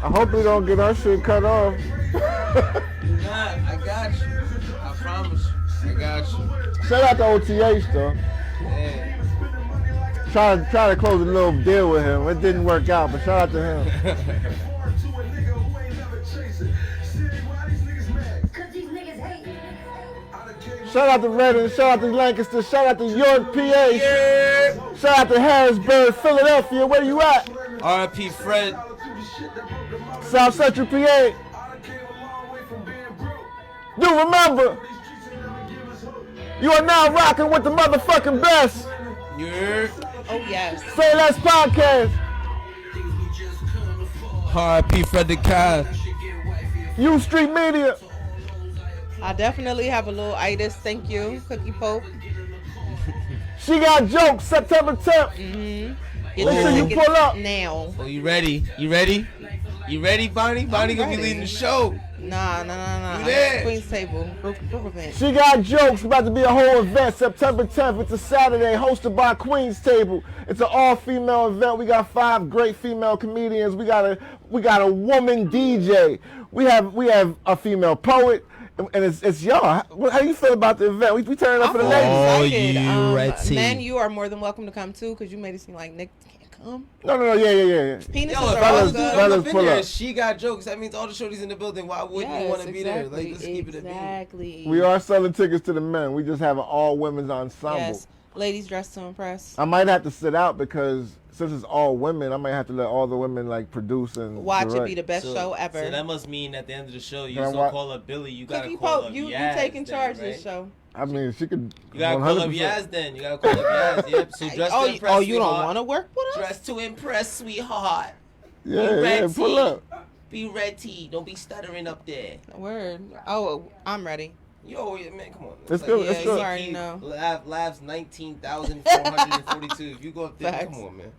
I hope we don't get our shit cut off. Nah, I got you. I promise you. I got you. Shout out to OTH though. Yeah. Try to close a little deal with him. It didn't work out, but shout out to him. Shout out to Redding, shout out to Lancaster, shout out to York, PA, yeah. Shout out to Harrisburg, Philadelphia, where you at? R.I.P. Fred. South Central PA. Do remember, you are now rocking with the motherfucking best. Yeah. Oh yes. SayLess podcast. R.I.P. Fred the Cod. U Street Media. I definitely have a little itis. Thank you, Cookie Pope. She got jokes. September 10th. Mm-hmm. Make sure you pull up now. Oh, you ready? You ready? You ready, Bonnie? Bonnie gonna be leading the show. Nah. You there? Queen's Table. Group event. She got jokes. About to be a whole event. September 10th. It's a Saturday, hosted by Queen's Table. It's an all-female event. We got 5 great female comedians. We got a woman DJ. We have a female poet. And it's y'all. How do you feel about the event? We turning up for the ladies. Oh, you ready? Men, you are more than welcome to come too, because you made it seem like Nick can't come. No, yeah. Penises Yo, are if I all was good. doing there, she got jokes. That means all the shorties in the building. Why wouldn't you want to be there? Like, let's keep it at me. Exactly. We are selling tickets to the men. We just have an all women's ensemble. Yes. Ladies dressed to impress. I might have to sit out because since it's all women, I might have to let all the women like produce and watch direct. it be the best show ever. So that must mean at the end of the show, you Man, still call up Billy. You gotta Cookie call Pope, up you Yaz taking charge then, of this show. I mean, she could. You gotta call up 100%. Yaz then. You gotta call up Yaz. Yep. So dress to impress. Oh, you don't want to work with us? Dress to impress, sweetheart. Yeah, pull up. Be ready. Don't be stuttering up there. Word. Oh, I'm ready. Yo, man, come on. It's good. Yeah, you already know. Labs 19,442. If you go up there, Facts. come on, man.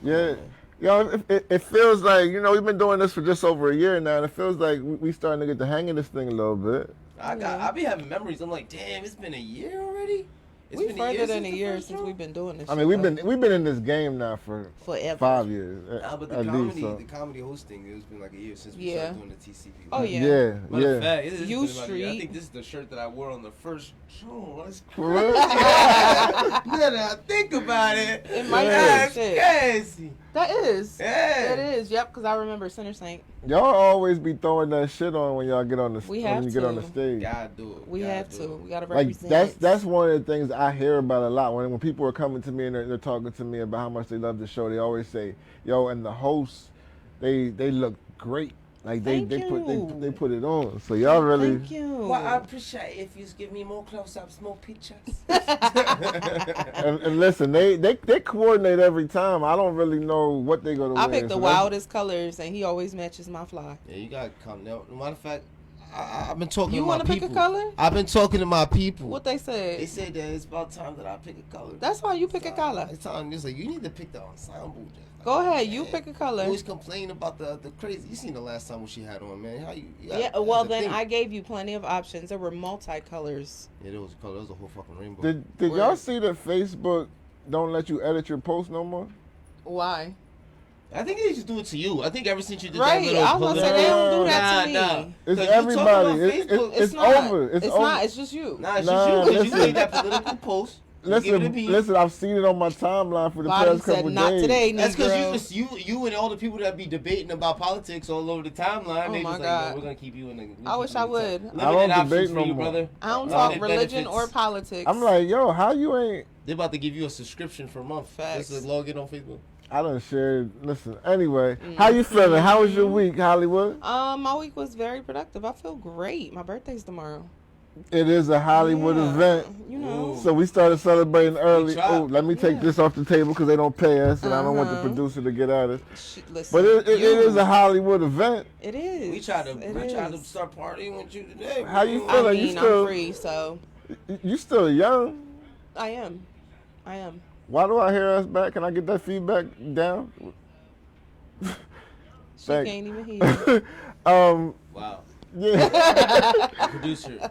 Yeah. Yo, it feels like, we've been doing this for just over a year now, and it feels like we starting to get the hang of this thing a little bit. I be having memories. I'm like, damn, it's been a year already? We've further than a year since we've been doing this. I mean, we've been in this game now for forever. 5 years. Nah, but the comedy hosting, it's been like a year since we started doing the TCP. Oh yeah. Yeah. U Street. I think this is the shirt that I wore on the first show. That's For real? now that I think about it, It might that's be shit. crazy. That is. Yeah. That is. Yep. Because I remember Center Saint. Y'all always be throwing that shit on when y'all get on the We have when you get on the to. stage. Gotta do it. We have to. We gotta Like represent. that's one of the things I hear about a lot when people are coming to me and they're talking to me about how much they love the show. They always say, "Yo," and the hosts, they look great. Like they put it on. So y'all really. Thank you. Well, I appreciate if you give me more close-ups, more pictures. and listen, they coordinate every time. I don't really know what they go to. I pick the wildest colors, and he always matches my fly. Yeah, you gotta come now. Matter of fact, I've been talking You to my people. want to pick a color? I've been talking to my people. What they said? They said that it's about time that I pick a color. That's why you pick a color. It's time. It's like you need to pick the ensemble. Just Go ahead, you pick a color. You always complain about the crazy. You seen the last time what she had on, man? How you Yeah, well then I gave you plenty of options. There were multicolors. Yeah, there was a color. There was a whole fucking rainbow. Did y'all see that Facebook don't let you edit your post no more? Why? I think they just do it to you. I think ever since you did Right, that little I was gonna say they don't do that to me. It's 'Cause you everybody. talking about Facebook, It's not. over. It's over. not. It's just you. Nah, it's just you. 'Cause you made that political post. Listen, I've seen it on my timeline for the Body past said, couple not days. today, That's Negro. because you and all the people that be debating about politics all over the timeline. Oh they my just God. like, no, we're gonna keep you in the. I wish I would. Limited I don't options debate for no you, more. brother. I don't Limited talk religion benefits. or politics. I'm like, yo, how you ain't? They're about to give you a subscription for a month. Facts. Just to log in on Facebook. I done shared. Listen, anyway, how you feeling? How was your week, Hollywood? My week was very productive. I feel great. My birthday's tomorrow. It is a Hollywood event. You know. So we started celebrating early. tried. Oh, let me take this off the table because they don't pay us, and I don't want the producer to get at us. Listen, But it is a Hollywood event. It is. We tried to start partying with you today. How you I feeling? mean, You still, I'm free, so you still young. I am. Why do I hear us back? Can I get that feedback down? She Thanks. can't even hear. Wow. Yeah. Producer.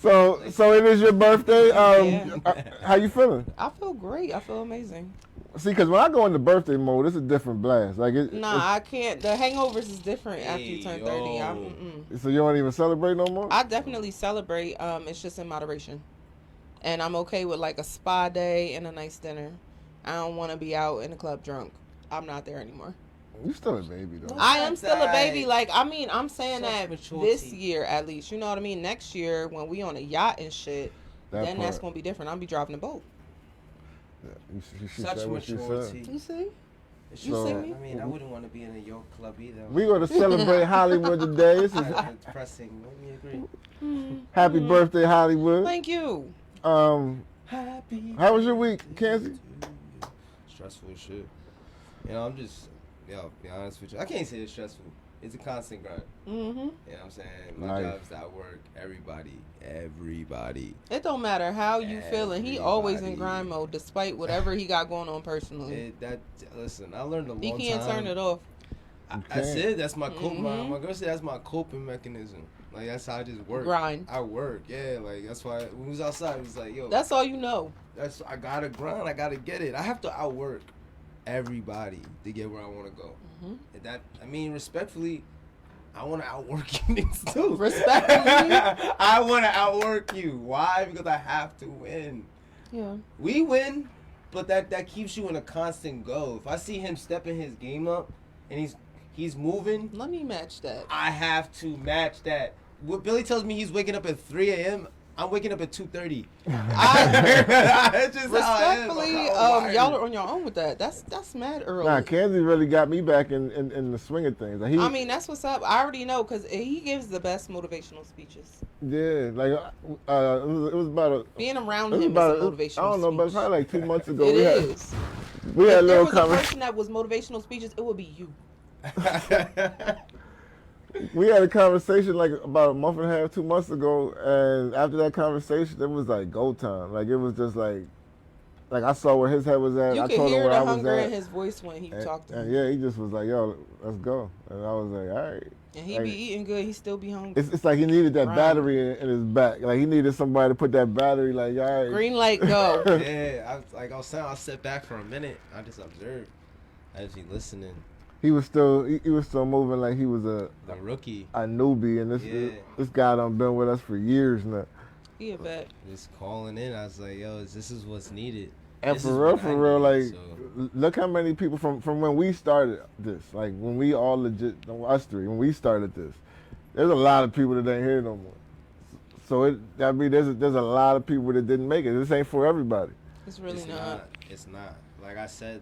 So it is your birthday. How you feeling? I feel great. I feel amazing. See, because when I go into birthday mode, it's a different blast. Like Nah, I can't. The hangovers is different after you turn 30. So you don't even celebrate no more? I definitely celebrate. It's just in moderation. And I'm okay with like a spa day and a nice dinner. I don't want to be out in the club drunk. I'm not there anymore. You still a baby though. I am still a baby. Like, I mean, I'm saying that Self-maturity. this year at least. You know what I mean? Next year when we on a yacht and shit, then that's gonna be different. I'll be driving a boat. Yeah, she Such said what she maturity. said. You see? It's You So- see I me? mean, I wouldn't want to be in a York club either. We going to celebrate Hollywood today. This is It's depressing. Let me agree. happy birthday, Hollywood. Thank you. Happy. How was your week, Kenzie? Stressful as shit. You know, I'm just, be honest with you. I can't say it's stressful. It's a constant grind. Mm-hmm. You know what I'm saying? My Nice. job's at work. Everybody. It don't matter how you feeling. He always in Everybody. grind mode, despite whatever he got going on personally. Listen, I learned a long He time. can't turn it off. That's it. That's my cope. Mhm. My girl said that's my coping mechanism. Like, that's how I just work. Grind. I work. Yeah, like, that's why when we was outside, it was like, yo. That's all you know. I gotta grind. I gotta get it. I have to outwork everybody to get where I want to go. Mhm. And I mean, respectfully, I want to outwork you niggas too. Respectfully? I want to outwork you. Why? Because I have to win. Yeah. We win, but that keeps you in a constant go. If I see him stepping his game up and he's moving, Let me match that. I have to match that. What Billy tells me he's waking up at 3 a.m., I'm waking up at 2:30. That's just how I am. Respectfully, I'm wired. y'all are on your own with that. That's mad early. Nah, Kenzie really got me back in the swing of things. Like I mean, that's what's up. I already know because he gives the best motivational speeches. yeah, like it was about a. Being around It was him about is a motivational I don't know, but speech. probably like 2 months ago. It we is. we had a If there little was a conversation. person that was motivational speeches, it would be you. We had a conversation like about a month and a half, 2 months ago, and after that conversation, it was like go time. Like it was just like I saw where his head was at. You I could told him hear where the I was hunger at. in his voice when he talked to And me. yeah, he just was like, "Yo, let's go," and I was like, "All right." And he Like, be eating good. He still be hungry. It's like he needed that Right. battery in his back. Like he needed somebody to put that battery. Like, all right. Green light, go. Yeah, I was saying, I'll sit back for a minute. I just observed. I just be listening. He was still moving like he was The rookie. a newbie, and Yeah. this guy done been with us for years now. He a vet. Just calling in. I was like, yo, this is what's needed. And This for is real, what I like, need, so. look how many people from when we started this, like when we all legit, us three, when we started this, there's a lot of people that ain't here no more. So there's a lot of people that didn't make it. This ain't for everybody. It's really It's not. It's not. Like I said,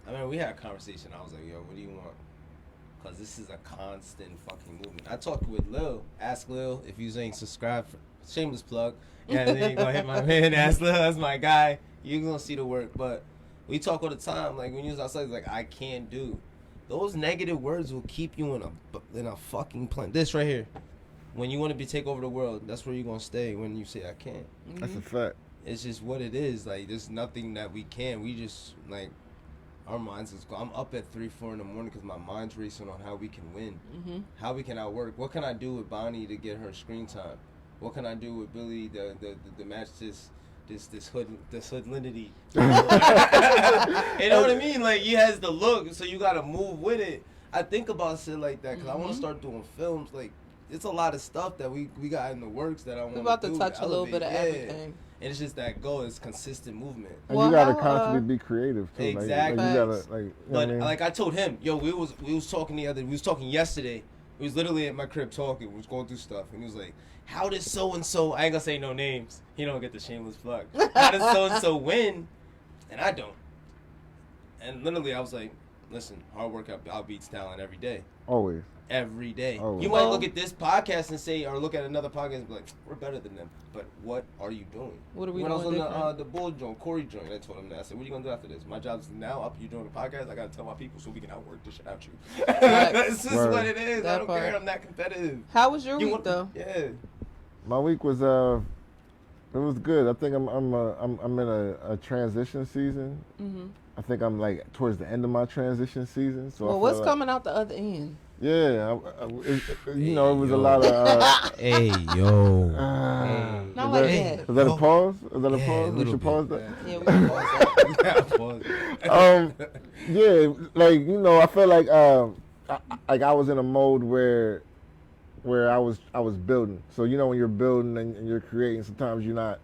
I mean, we had a conversation. I was like, yo, what do you want? Because this is a constant fucking movement. I talked with Lil. Ask Lil if you ain't subscribed. Shameless plug. Yeah, then you gonna hit my man. Ask Lil. That's my guy. You gonna see the work. But we talk all the time. Like when you was outside, it's like I can't do. Those negative words will keep you in a fucking plane. This right here. When you want to take over the world, that's where you're gonna stay. When you say I can't. That's a fact. It's just what it is. Like there's nothing that we can. We just like our minds is. I'm up at 3-4 in the morning because my mind's racing on how we can win, how we can outwork. What can I do with Bonnie to get her screen time? What can I do with Billy to match this hoodlinity? You know what I mean? Like he has the look, so you gotta move with it. I think about shit like that because I want to start doing films. Like it's a lot of stuff that we got in the works that I want. We about to do touch a little bit of elevate. everything. And it's just that goal is consistent movement. And Well, you gotta how, constantly be creative too. Exactly. Like you gotta like. You know But what I mean? like I told him, yo, we was talking yesterday. We was literally at my crib talking. We was going through stuff, and he was like, "How does so and so?" I ain't gonna say no names. He don't get the shameless plug. How does so and so win, and I don't? And literally, I was like, "Listen, hard work outbeats talent every day." Always. Every day. Oh. You might look at this podcast and say, or look at another podcast and be like, we're better than them. But what are you doing? What are we when doing I was on different? the Bull joint, Corey joint, I told him that. I said, what are you going to do after this? My job's now up. You doing the podcast. I got to tell my people so we can outwork this shit out you. That's just Word. what it is. That I don't part. care. I'm not competitive. How was your You week want- though? Yeah. My week was it was good. I think I'm in a transition season. I think I'm like towards the end of my transition season. So I Well, feel what's like coming out the other end? Yeah, you know, it was a lot of. Hey, yo. Not like that. Is that a pause? Is that a Yeah, pause? a We little should bit. pause that. Yeah, we can pause that. Yeah, like you know, I feel like I was in a mode where I was building. So you know, when you're building and you're creating, sometimes you're not.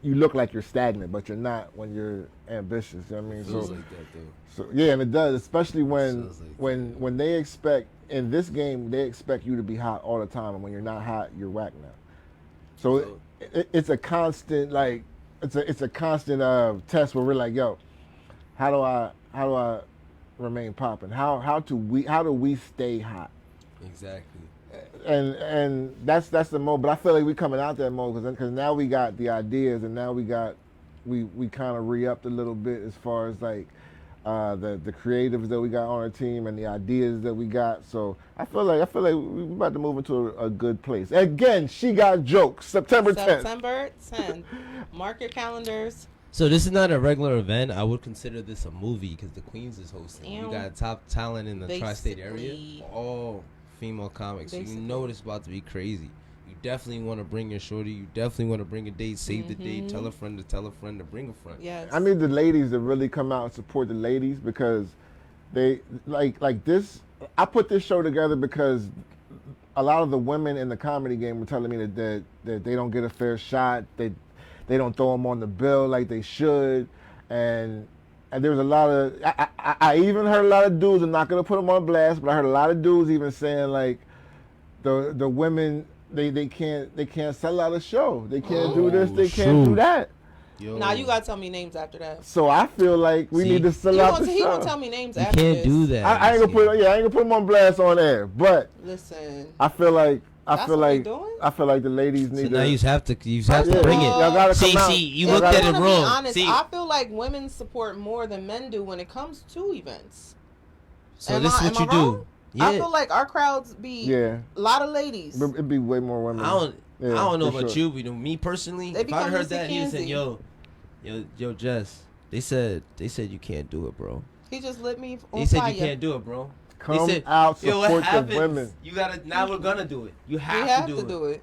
You look like you're stagnant, but you're not when you're ambitious. You know what I mean? Feels So, like that though. so yeah, and it does, especially when Feels like when they expect in this game they expect you to be hot all the time, and when you're not hot, you're whack now. So it's a constant like it's a constant test where we're like, yo, how do I remain popping? How do we stay hot? Exactly. And that's the mode, but I feel like we coming out that mode because now we got the ideas, and now we kind of re-upped a little bit as far as like the creatives that we got on our team and the ideas that we got. So I feel like we're about to move into a good place. Again, she got jokes. September 10th. September 10th. Mark your calendars. So this is not a regular event. I would consider this a movie because the Queens is hosting. Ew. You got top talent in the tri-state area. Basically. All female comics. So you Basically. know it's about to be crazy. You definitely want to bring your shorty. You definitely want to bring a date. Save the date. Tell a friend to bring a friend. Yes. I need the ladies to really come out and support the ladies because they like this. I put this show together because a lot of the women in the comedy game were telling me that they don't get a fair shot. They don't throw them on the bill like they should, and there was a lot of I even heard a lot of dudes. I'm not gonna put them on blast, but I heard a lot of dudes even saying like the women they can't sell out a show. They can't do this. They can't do that. Yo. Now you gotta tell me names after that. So I feel like we need to sell out the He show. won't tell me names You after can't this. do that. I ain't gonna put them on blast on air, but Listen. I feel like That's what we doing? the ladies need So to. now you have to First of bring it. all, Y'all gotta come out. See, you Y'all looked gotta- at it I'm gonna wrong. be honest. See, I feel like women support more than men do when it comes to events. so am this is I- what you am I do. wrong? Yeah. I feel like our crowds be Yeah, a lot of ladies. it'd be way more women. I don't know for about sure. you, but me personally, They if I become heard Missy that, he was saying, Kenzie. yo, Jess, they said you can't do it, bro. He just lit me on They said fire. you can't do it, bro. Come They said, out, yo, what support the happens? women. You gotta. Now we're gonna do it. You We have, have to do it.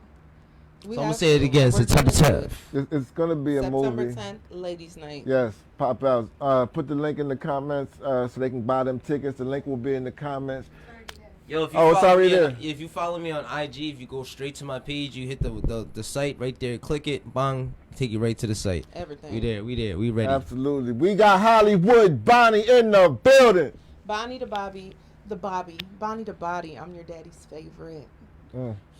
We So I'm gonna have say it to. again. We're September gonna do it. 10th. It's gonna be a September movie. 10th, ladies' night. Yes, pop out. Put the link in the comments so they can buy them tickets. The link will be in the comments. Yo, if you Oh, it's follow already me there. if you follow me on IG, if you go straight to my page, you hit the site right there, click it, bang, take you right to the site. Everything. We ready. Absolutely. We got Hollywood Bonnie in the building. Bonnie the Bobby. Bonnie the Body. I'm your daddy's favorite.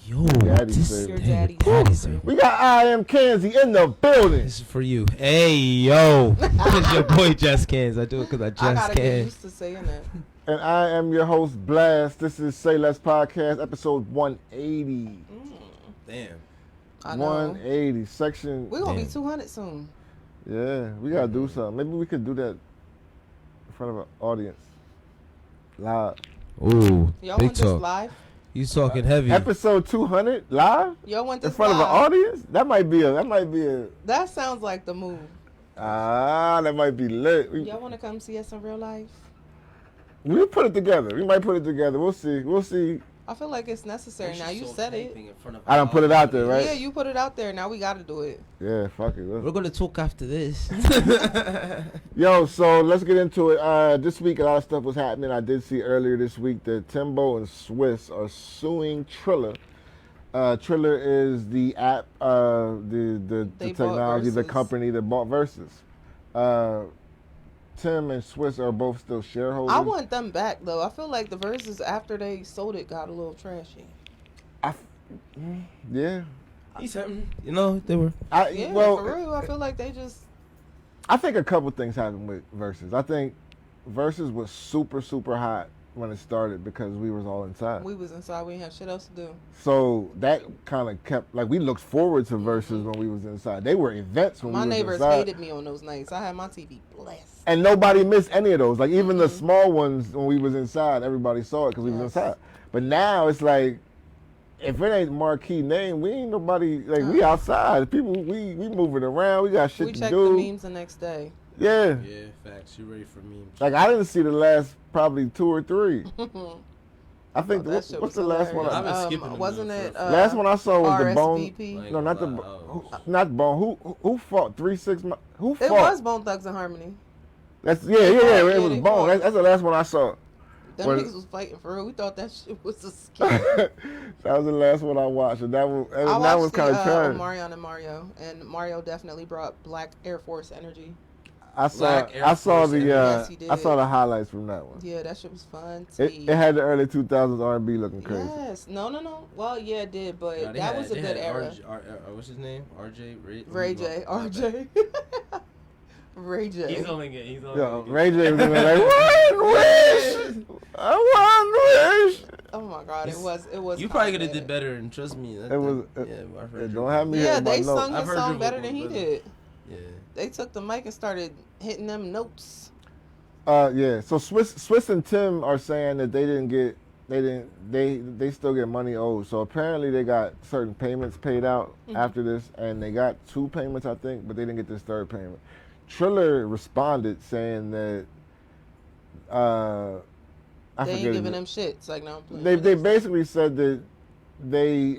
Yo, Daddy's this favorite. Your damn, daddy's favorite. We got I Am Kenzie in the building. This is for you. Hey, yo. It's your boy Just Cans. I do it because I I just gotta get can. used to saying that. And I am your host, Blast. This is SayLess Podcast, episode 180. Damn. I know. 180, section. We're gonna be Damn. 200 soon. Yeah, we gotta do something. Maybe we could do that in front of an audience. Live. Ooh, Y'all big want this talk. live? You talking heavy. Episode 200 live Y'all want in this front of an live? audience. That might be a. That sounds like the move. That might be lit. Y'all want to come see us in real life? We'll put it together. We might put it together. We'll see. I feel like it's necessary. Now you said it. I don't put it out there, right? Yeah, you put it out there. Now we got to do it. Yeah, fuck it. We're gonna talk after this. Yo, so let's get into it. This week, a lot of stuff was happening. I did see earlier this week that Timbo and Swizz are suing Triller. Triller is the app, the They bought technology, the Verzuz. company that bought Verzuz. Tim and Swizz are both still shareholders. I want them back though. I feel like the Verzuz after they sold it got a little trashy. Yeah. He's something. You know, they were. Yeah, Well, for real. I feel like they just. I think a couple things happened with Verzuz. I think Verzuz was super, super hot when it started because we was all inside. We was inside. We didn't have shit else to do. So that kind of kept, like, we looked forward to Verzuz when we was inside. They were events when My we was neighbors inside. hated me on those nights. I had my TV blessed. And nobody missed any of those. Like, even the small ones when we was inside, everybody saw it because we was inside. But now it's like, if it ain't marquee name, we ain't nobody, like, we outside. People, we moving around. We got shit We to checked do. the memes the next day. Yeah. Yeah, facts. You ready for memes? Like, I didn't see the last probably 2 or 3. I think That shit what's was the last one? hilarious. I've been skipping them Wasn't for- it? Last one I saw was the Bone. RSVP? Like, No, not the wow. not Bone. Who fought 3-6? Who fought? It was Bone Thugs and Harmony. That's yeah. Yeah, It was they Bone. fought. That's the last one I saw. Them Well- niggas was fighting for real. We thought that shit was a scam. That was the last one I watched, and that was I that was watched kind of the trash. Omarion and Mario, and Mario definitely brought Black Air Force energy. I saw Black Air I saw Force the and- Yes, he did. I saw the highlights from that one. Yeah, that shit was fun. It had the early 2000s R&B looking crazy. Yes. No. Well, yeah, it did, but Nah, they that had- was a they good had era. what's his name? RJ? Ray J. Oh, my bad. RJ. Ray He's J. only getting. Yo, Ray J was doing like, one wish, I want wish. Oh my God, it was. You probably could have kinda did better, and trust me. It was. Yeah, I've heard Don't have me. Yeah, hitting my they notes. sung I've his heard song your better than he vocals, did. Yeah. They took the mic and started hitting them notes. Yeah. So Swiss and Tim are saying that they still get money owed. So apparently they got certain payments paid out after this, and they got 2 payments, I think, but they didn't get this 3rd payment. Triller responded saying that I They ain't forget giving it. them shit. It's like, no, I'm playing They with this. basically said that they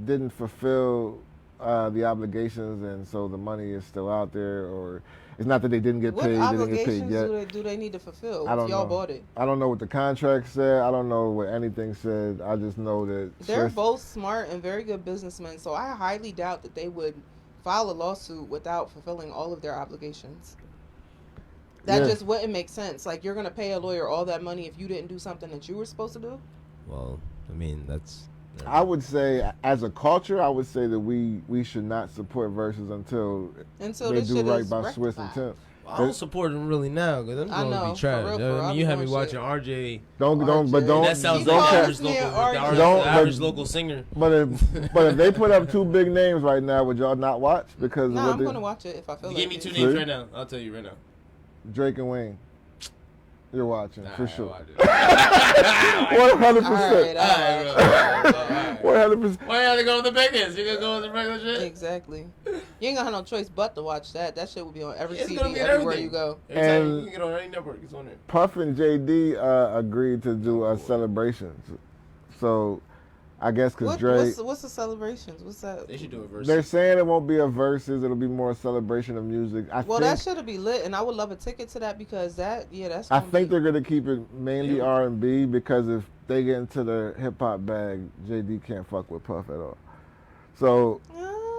didn't fulfill the obligations, and so the money is still out there, or it's not that they didn't get What paid, they didn't get paid obligations yet. do they need to fulfill? I don't Y'all know. bought it. I don't know what the contract said. I don't know what anything said. I just know that They're Swiss- both smart and very good businessmen, so I highly doubt that they would file a lawsuit without fulfilling all of their obligations. That Yeah. just wouldn't make sense. Like, you're going to pay a lawyer all that money if you didn't do something that you were supposed to do? Well, I mean, that's. I would say, as a culture, I would say that we should not support Verzuz until Until they this do shit right is by Swiss and rectified. Tim. I don't support them really now because I'm I going to know, be trash. for real, You know what I I'll mean? be You had me doing watching shit. RJ. But RJ. don't. That sounds He like the calls average me local, an the RJ. average, Don't- the average but- local singer. But if they put up 2 big names right now, would y'all not watch? Because of Nah, what I'm they- going to watch it if I feel You like give me it. 2 See? names right now. I'll tell you right now. Drake and Wayne. You're watching for Nah, sure. watch it. 100%. Alright, 100%. why y'all go with the biggest? You gonna go with the regular shit? Exactly. You ain't gonna have no choice but to watch that. That shit will be on every It's TV gonna be on everywhere everything. you go. Every time And- you can get on any network, it's on there. Puffin JD agreed to do a celebration. So I guess because Drake, What's the celebrations? What's that? They should do a verse. they're saying it won't be a versus, it'll be more a celebration of music. Well, that should be lit, and I would love a ticket to that because that's. I Gonna think be, they're gonna keep it mainly Yeah. R&B because if they get into the hip hop bag, JD can't fuck with Puff at all. So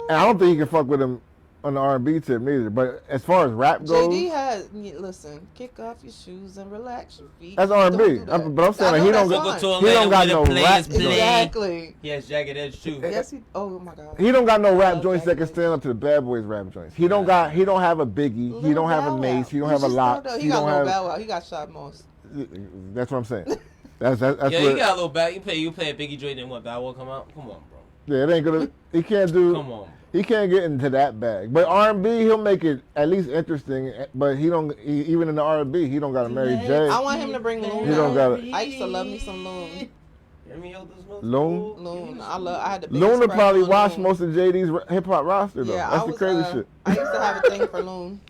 and I don't think he can fuck with him on the R&B tip neither. But as far as rap goes, JD has listen. Kick off your shoes and relax your feet. that's Don't R&B. do that. But I'm saying I like, know he don't that's go, fine. he don't got no rap. Exactly. He has jagged edge too. Yes. Oh my God. He don't got no rap love joints that can Jagged stand up to the Bad Boys rap joints. He don't have a Biggie. He Lil don't have a Bow Wow. Mace. He don't You have a just Lock. don't know. He got don't Lil have. Bow Wow. He got shot most. That's what I'm saying. That's Yeah, what. you got a little back. You play a Biggie joint and what Bow Wow come out? Come on, bro. Yeah, it ain't gonna. He can't do. Come on. He can't get into that bag. But R&B, he'll make it at least interesting. But he don't. Even in the R&B, he don't got to marry Jay. I want him to bring Loon. He don't out. got it. I used to love me some Loon. Loon? Loon. I had the biggest Luna crush probably on watched Loon. most of JD's hip hop roster though. Yeah, That's the crazy shit. I used to have a thing for Loon.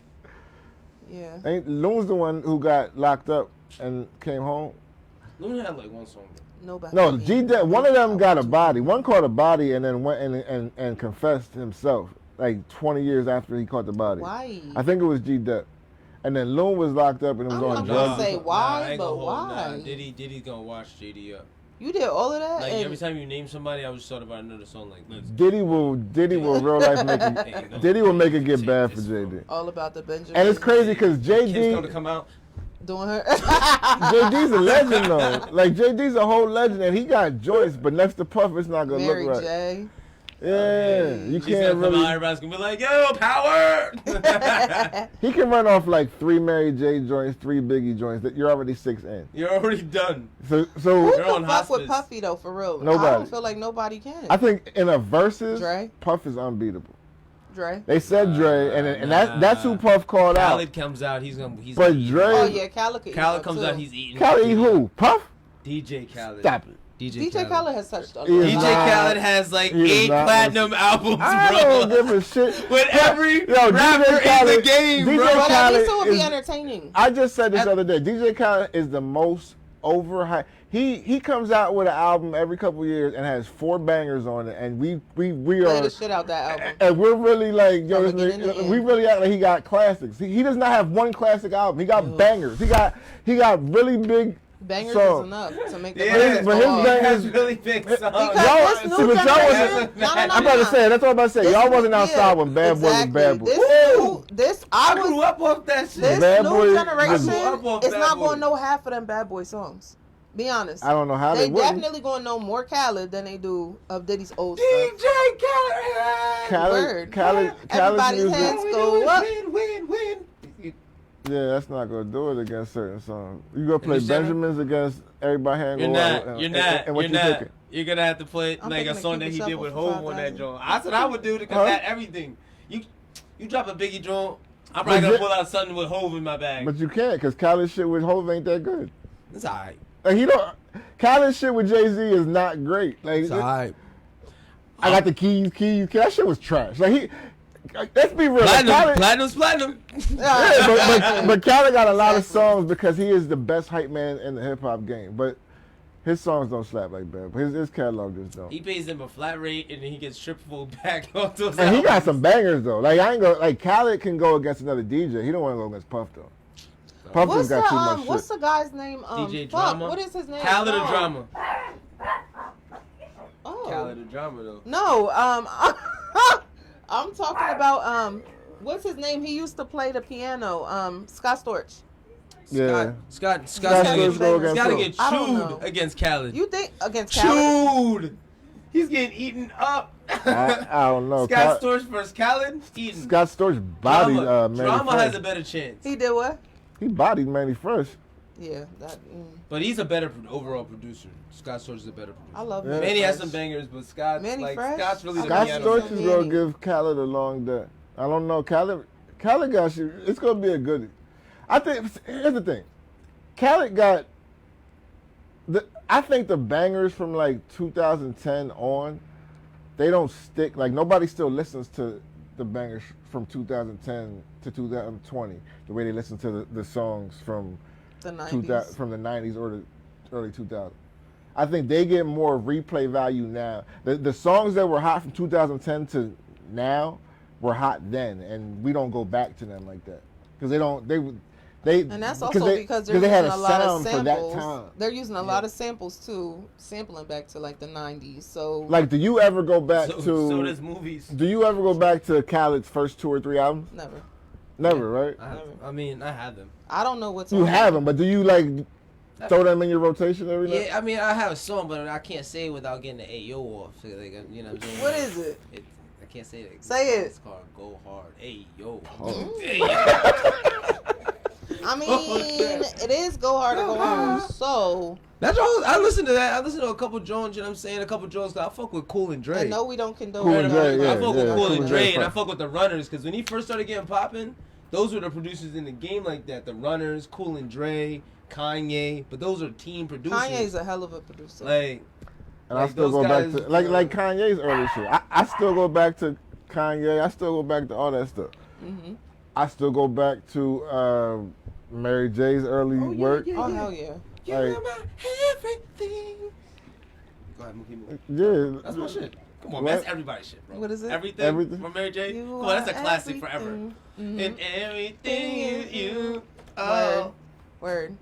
Yeah. Ain't Loon's the one who got locked up and came home? Loon had like one song. Nobody. No, one of them got a body. One caught a body and then went and confessed himself like 20 years after he caught the body. Why? I think it was G-Dep. And then Loon was locked up and was I'm on not drugs. gonna say why, I ain't but gonna hold- why? Nah, Diddy's gonna watch JD up. You did all of that? Like and every time you name somebody, I was thought about another song. Like, let's Diddy will real life make it. Diddy will make it get bad for JD. all about the Benjamin. And it's crazy because Kid's gonna JD, come out. Doing her. JD's a legend though. Like JD's a whole legend, and he got joints, but next to Puff, it's not gonna Mary look right. J. Yeah, you He's can't gonna come out, really. everybody's gonna be like, "Yo, power!" He can run off like 3 Mary J joints, 3 Biggie joints. That you're already 6 in. You're already done. So Who You're can on fuck with hospice. Puffy though? For real, I Nobody. don't feel like nobody can. I think in a versus, Dre? Puff is unbeatable. Dre. They said Dre, and that's who Puff called out. Khaled comes out, he's But gonna eat. Dre- Oh yeah, Khaled. Khaled comes out, he's eating. Khaled eat who? Puff? DJ Khaled. Stop it. DJ Khaled has touched a He is DJ lot. not- Khaled has like He is 8 not platinum albums, I bro. don't give a shit. With every Yo, rapper DJ in the Khaled- game, DJ bro. But at least it Khaled will be is- entertaining. I just said this At- the other day. DJ Khaled is the most overhyped. He comes out with an album every couple of years and has 4 bangers on it, and we Play are the shit out that album. and we're really like, yo, From beginning to end. we really act like he got classics. He does not have one classic album. He got bangers. He got really big Bangers songs. is enough to make the Yeah, but his he bangers- has really big songs. Because this new but y'all generation, wasn't- no, I'm about to say, that's what I'm about to say. This Y'all new- wasn't outside yeah, when Bad Boy was Bad Boy. I grew up off that shit. This Bad new Boy- generation I grew up off is Bad not Boy. going to know half of them Bad Boy songs. Be honest. I don't know how They they wouldn't. definitely going to know more Khaled than they do of Diddy's old DJ stuff. Khaled. Word. Khaled's Everybody's music. hands go up. Win. Yeah, that's not gonna do it against certain songs. You gonna play Understand? Benjamins against everybody hand You're go not. out, You're and not. what You're you not. thinking? You're gonna have to play I'm like a thinking song of that he Keep It did with Simple for Hov on that 5,000. joint. That's what I would do because Huh? that everything. You drop a Biggie joint. I'm probably gonna pull out something with Hov in my bag. But you can't, cause Khaled shit with Hov ain't that good. It's alright. Like he don't. Khaled shit with Jay-Z is not great. Like It's alright. I got the keys. That shit was trash. Like he. Let's be real. Platinum's platinum. Yeah, but Khaled got a lot of songs because he is the best hype man in the hip hop game. But his songs don't slap like that. But his catalog just don't. He pays them a flat rate and then he gets triple back off those And he got albums. some bangers though. Like I ain't go. Like Khaled can go against another DJ. He don't want to go against Puff though. Puff What's just got too much what's shit. the guy's name? DJ fuck, Drama. what is his name? Khaled No. or Drama? Oh. Khaled or Drama though. No, I'm talking about what's his name? He used to play the piano. Scott Storch. Yeah. Scott Scott gotta Storch go against gotta who? get I don't know. chewed against Khaled. You think against Khaled? Chewed. He's getting eaten up. I don't know. Scott Storch versus Khaled. Eaten. Scott Storch bodied Manny Drama Fresh. has a better chance. He did what? He bodied Manny Fresh. Yeah, that. But he's a better overall producer. Scott Storch is a better producer. I love Yeah. Manny Manny has Fresh. some bangers, but Scott's Manny like Fresh? Scott's really the Scott piano. Storch Manny. is gonna give Khaled a long day. I don't know. Khaled got shit. It's gonna be a good. I think here's the thing. Khaled got I think the bangers from like 2010 on, they don't stick. Like nobody still listens to the bangers from 2010 to 2020 the way they listen to the songs from The 2000, 90s. from the 90s or the early 2000s. I think they get more replay value now. The songs that were hot from 2010 to now were hot then, and we don't go back to them like that because And that's also because they're they using had a lot of sound for that samples. time. They're using a lot of samples too, sampling back to like the 90s. So Like, do you ever go back So does movies. Do you ever go back to Khaled's first 2 or 3 albums? never. Never, right? I mean, I have them. I don't know what's You on have them, but do you like throw them in your rotation every night? Yeah, I mean, I have a song, but I can't say it without getting the Ayo off. So, like, you know what I'm saying? What is it? I can't say it. Say it. It's called Go Hard. Ayo. I mean, it is go hard to go home. So That's all. I listen to that. I listen to a couple Jones. You know what I'm saying? A couple Jones. I fuck with Cool and Dre. I know we don't condone. Cool and Dre, murder. yeah. I fuck with Cool and Dre, and I fine. fuck with the Runners because when he first started getting popping, those were the producers in the game like that. The Runners, Cool and Dre, Kanye, but those are team producers. Kanye's a hell of a producer. Like, And I like still those go back guys, to like Kanye's early shit. I still go back to Kanye. I still go back to all that stuff. Mm-hmm. I still go back to Mary J's early work. Oh hell yeah. You're Like- my everything. Go ahead, Monkey. Yeah, That's my shit. Come on, What? man. That's everybody's shit, bro. What is it? Everything. Everything. From Mary J. You Come on, that's a are classic forever. everything. And Mhm. everything you. Word. Oh. Word.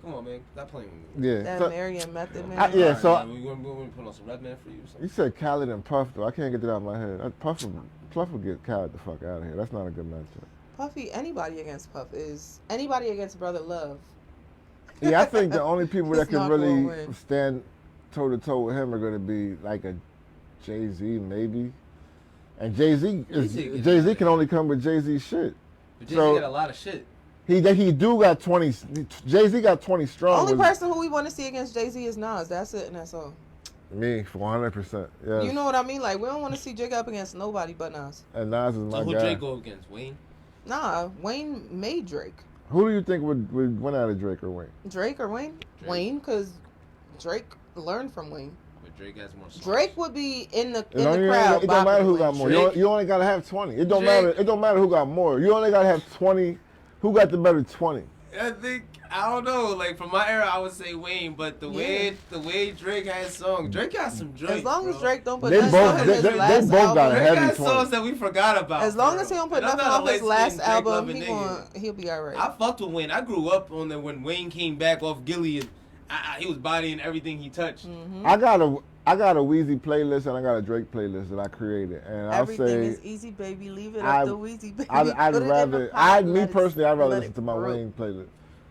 Come on, man. Stop playing with me. yeah. That So, Marion Method Man. Yeah, so- Alright, we gonna put on some Red Man for you. Or you something? said Khaled and Puff though. I can't get that out of my head. Puff will get Khaled the fuck out of here. That's not a good matchup. Puffy, anybody against Puff is anybody against Brother Love. Yeah, I think the only people that It's can not gonna really win. stand toe to toe with him are going to be like a Jay-Z maybe. And Jay-Z can only come with Jay-Z shit. But Jay-Z So- got a lot of shit. He do got 20. Jay-Z got 20 strong. Only with person who we want to see against Jay-Z is Nas. That's it, and that's all. me for 100%. Yeah. You know what I mean? Like we don't want to see Jake up against nobody but Nas. And Nas is my So who guy. Drake go against? Wayne? Nah, Wayne made Drake. Who do you think would win out of Drake or Wayne? Drake or Wayne? Drake. Wayne, because Drake learned from Wayne. But Drake has more songs. Drake would be in the It don't crowd. matter who bopping got with more. Drake. You only gotta have 20. It don't Drake. matter. It don't matter who got more. You only gotta have 20. Who got the better 20? I think I don't know. Like from my era, I would say Wayne, but the way Drake has songs, Drake got some joints. As long as Drake don't put They nothing both- on they- his they last both got album. a Drake heavy got 20. songs that we forgot about. As long bro. as he don't put And I'm nothing not a on his light-skinned last Drake album, loving nigga. he'll be alright. I fucked with Wayne. I grew up on the when Wayne came back off Gilly and he was bodying everything he touched. I got a Weezy playlist and I got a Drake playlist that I created, and I'll Everything say is easy, baby. Leave it I- up to Weezy, baby. I'd Put it in rather the pot, me let it- personally I'd rather let listen it to my grow. Wayne playlist.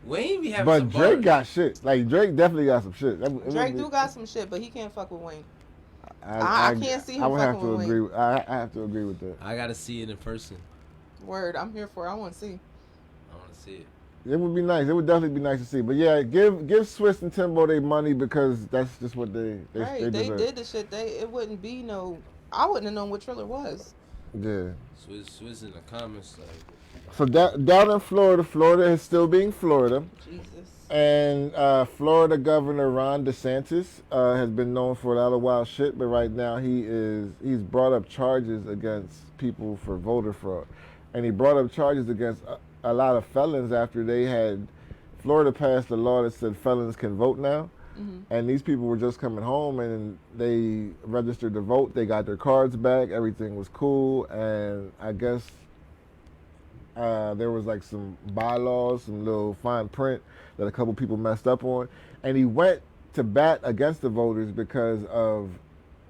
Wayne be having But some Drake bars. got shit. Like Drake definitely got some shit. Drake do got some shit, but he can't fuck with Wayne. I can't see him I would have fucking to with agree. Wayne. I have to agree with that. I gotta see it in person. Word, I'm here for it. I want to see. I want to see it. It would be nice. It would definitely be nice to see. But yeah, give Swizz and Timbo their money because that's just what they Right, they deserve. did the shit. It wouldn't be no. I wouldn't have known what Triller was. Yeah. Swizz in the comments like. So down in Florida is still being Florida. Jesus. And Florida Governor Ron Desantis has been known for a lot of wild shit, but right now he's brought up charges against people for voter fraud, and he brought up charges against a lot of felons after Florida passed a law that said felons can vote now, and these people were just coming home and they registered to vote, they got their cards back, everything was cool, and I guess there was like some bylaws, some little fine print that a couple people messed up on, and he went to bat against the voters because of